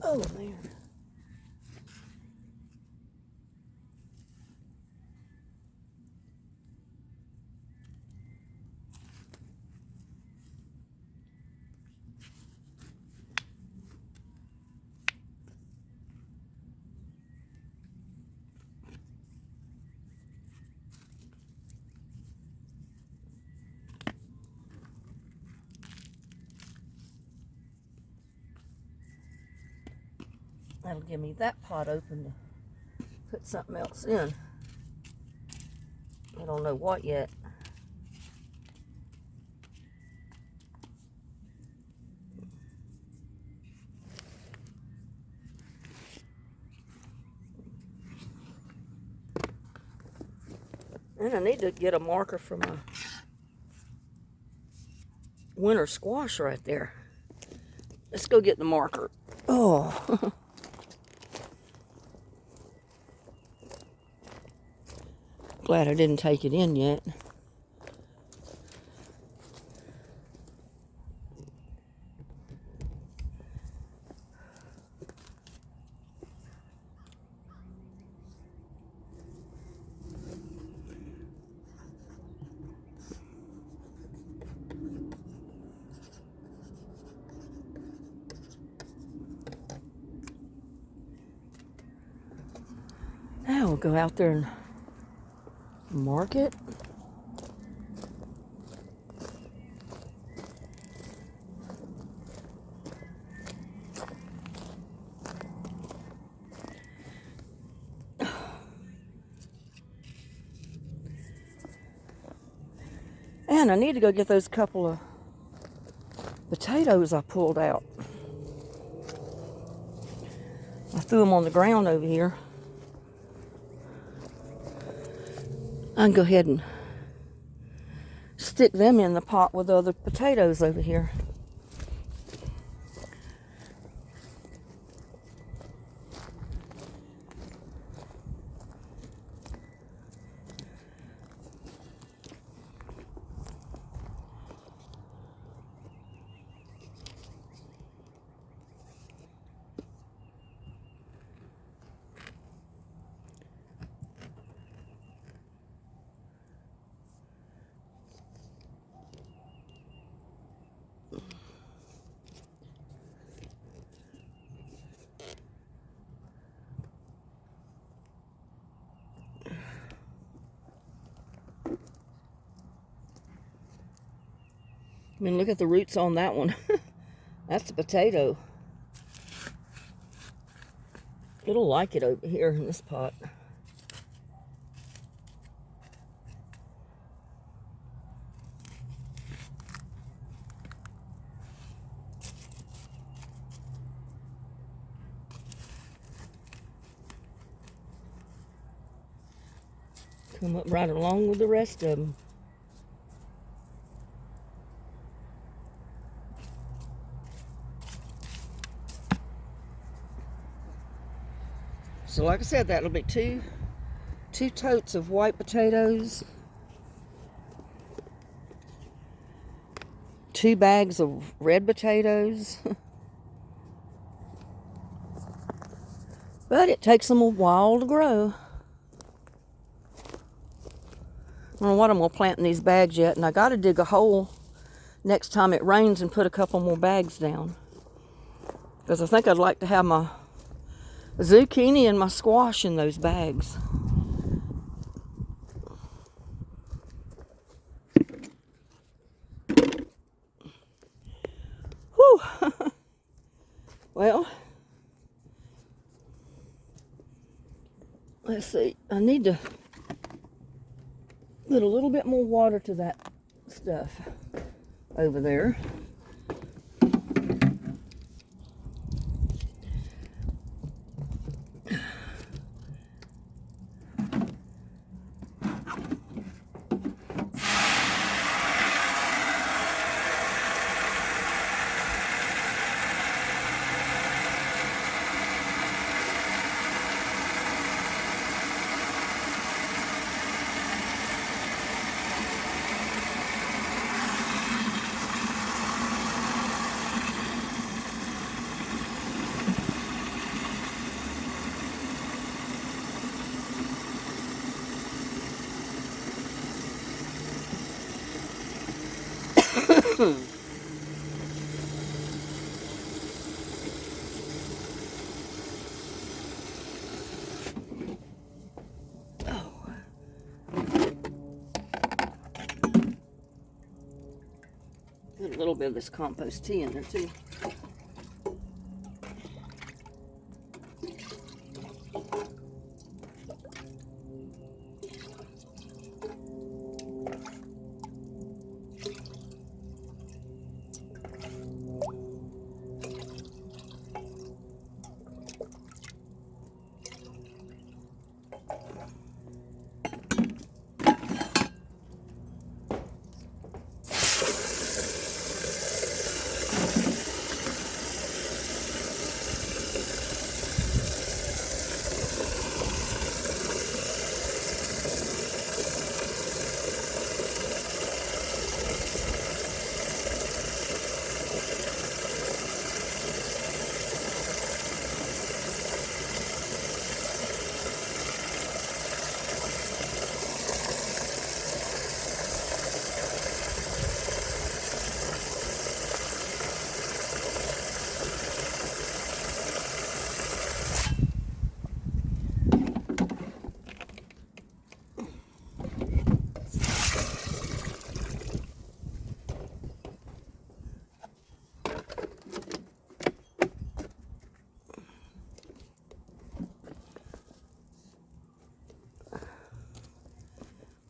Oh, man. That'll give me that pot open to put something else in. I don't know what yet. And I need to get a marker for my winter squash right there. Let's go get the marker. Oh. Glad I didn't take it in yet. Now we'll go out there and mark it. And I need to go get those couple of potatoes I pulled out. I threw them on the ground over here. I can go ahead and stick them in the pot with the other potatoes over here. I mean, look at the roots on that one. That's a potato. It'll like it over here in this pot. Come up right along with the rest of them. So like I said, that'll be two totes of white potatoes, 2 bags of red potatoes. But it takes them a while to grow. I don't know what I'm going to plant in these bags yet, and I got to dig a hole next time it rains and put a couple more bags down. Because I think I'd like to have my zucchini and my squash in those bags. Whew. Well, let's see. I need to put a little bit more water to that stuff over there. Put a little bit of this compost tea in there too.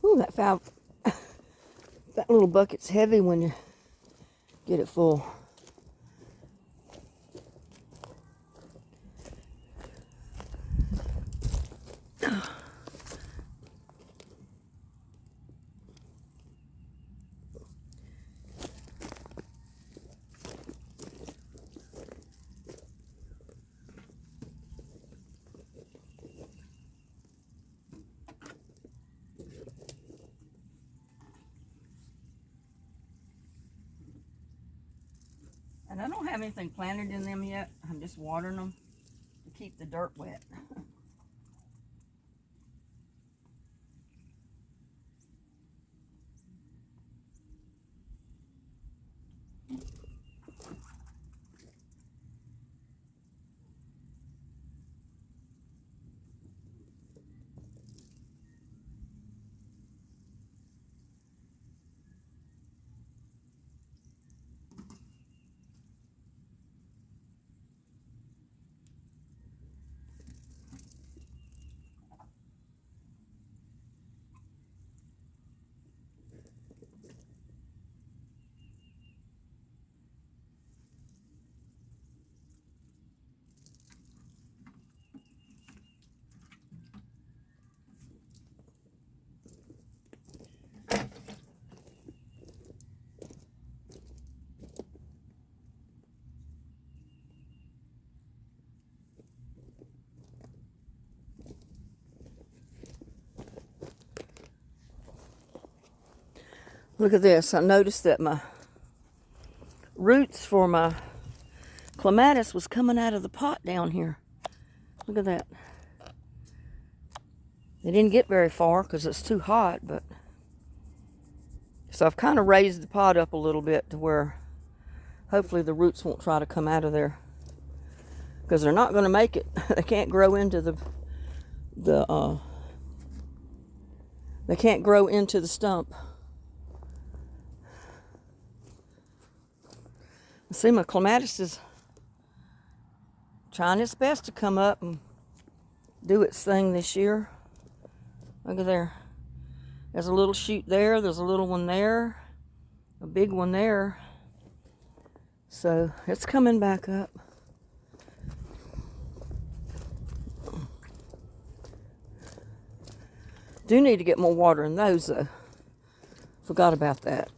Ooh, that little bucket's heavy when you get it full. And I don't have anything planted in them yet. I'm just watering them to keep the dirt wet. Look at this. I noticed that my roots for my clematis was coming out of the pot down here. Look at that. They didn't get very far because it's too hot, but so I've kind of raised the pot up a little bit to where hopefully the roots won't try to come out of there, because they're not going to make it. They can't grow into they can't grow into the stump. See, my clematis is trying its best to come up and do its thing this year. Look at there. There's a little shoot there. There's a little one there. A big one there. So it's coming back up. Do need to get more water in those though. Forgot about that.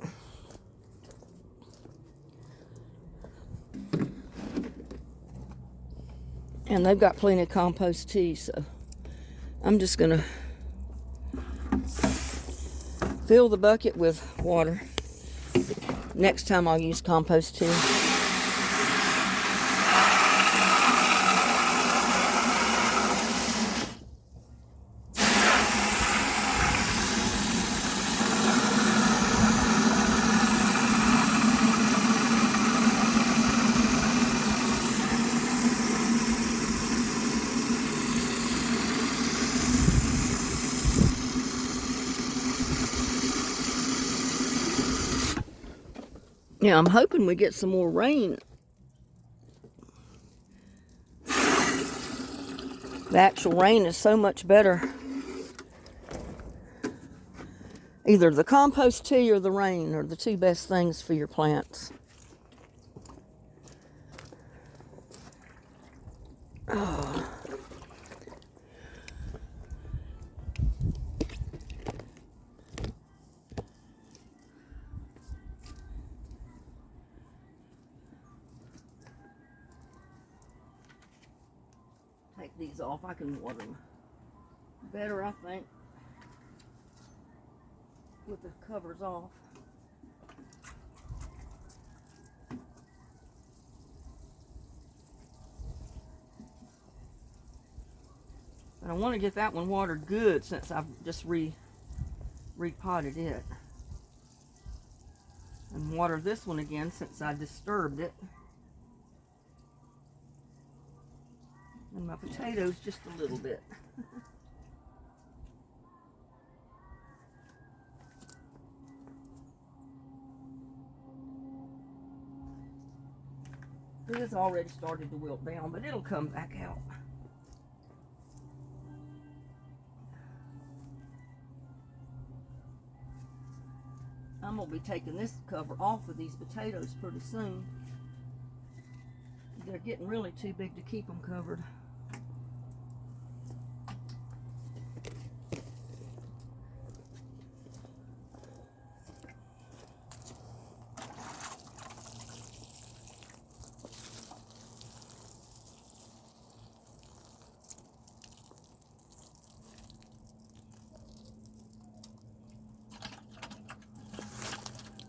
And they've got plenty of compost tea, so I'm just gonna fill the bucket with water. Next time I'll use compost tea. Yeah, I'm hoping we get some more rain. The actual rain is so much better. Either the compost tea or the rain are the two best things for your plants. Oh. Take these off. I can water them better, I think, with the covers off. But I want to get that one watered good since I've just repotted it. And water this one again since I disturbed it. And my potatoes just a little bit. It has already started to wilt down, but it'll come back out. I'm going to be taking this cover off of these potatoes pretty soon. They're getting really too big to keep them covered.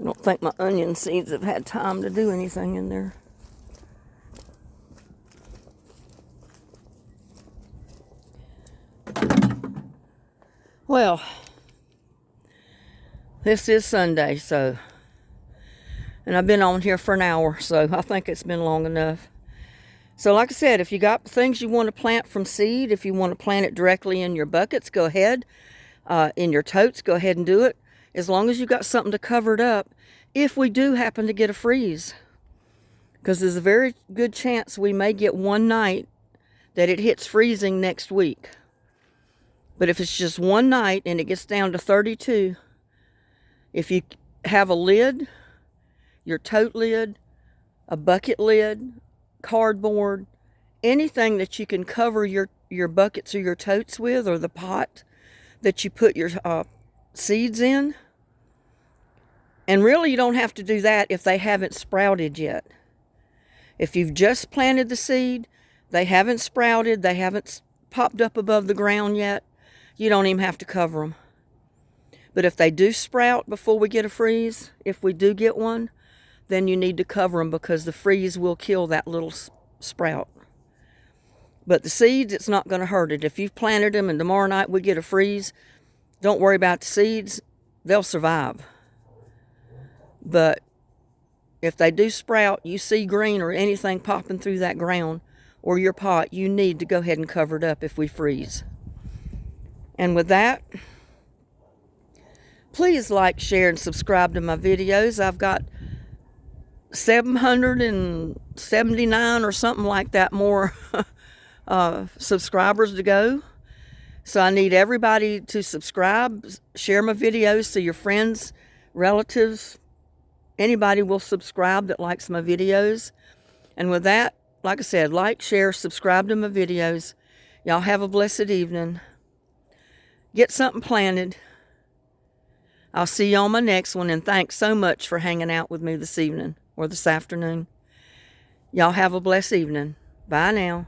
I don't think my onion seeds have had time to do anything in there. Well, this is Sunday, and I've been on here for an hour, so I think it's been long enough. So like I said, if you got things you want to plant from seed, if you want to plant it directly in your buckets, go ahead. In your totes, go ahead and do it. As long as you got something to cover it up, if we do happen to get a freeze. Because there's a very good chance we may get one night that it hits freezing next week. But if it's just one night and it gets down to 32, if you have a lid, your tote lid, a bucket lid, cardboard, anything that you can cover your buckets or your totes with, or the pot that you put your seeds in. And really you don't have to do that if they haven't sprouted yet. If you've just planted the seed, they haven't sprouted, they haven't popped up above the ground yet, you don't even have to cover them. But if they do sprout before we get a freeze, if we do get one, then you need to cover them because the freeze will kill that little sprout. But the seeds, it's not going to hurt it. If you've planted them and tomorrow night we get a freeze, don't worry about the seeds. They'll survive. But if they do sprout, you see green or anything popping through that ground or your pot, you need to go ahead and cover it up if we freeze. And with that, please like, share, and subscribe to my videos. I've got 779 or something like that more subscribers to go. So I need everybody to subscribe, share my videos so your friends, relatives, anybody will subscribe that likes my videos. And with that, like I said, like, share, subscribe to my videos. Y'all have a blessed evening. Get something planted. I'll see you on my next one, and thanks so much for hanging out with me this evening or this afternoon. Y'all have a blessed evening. Bye now.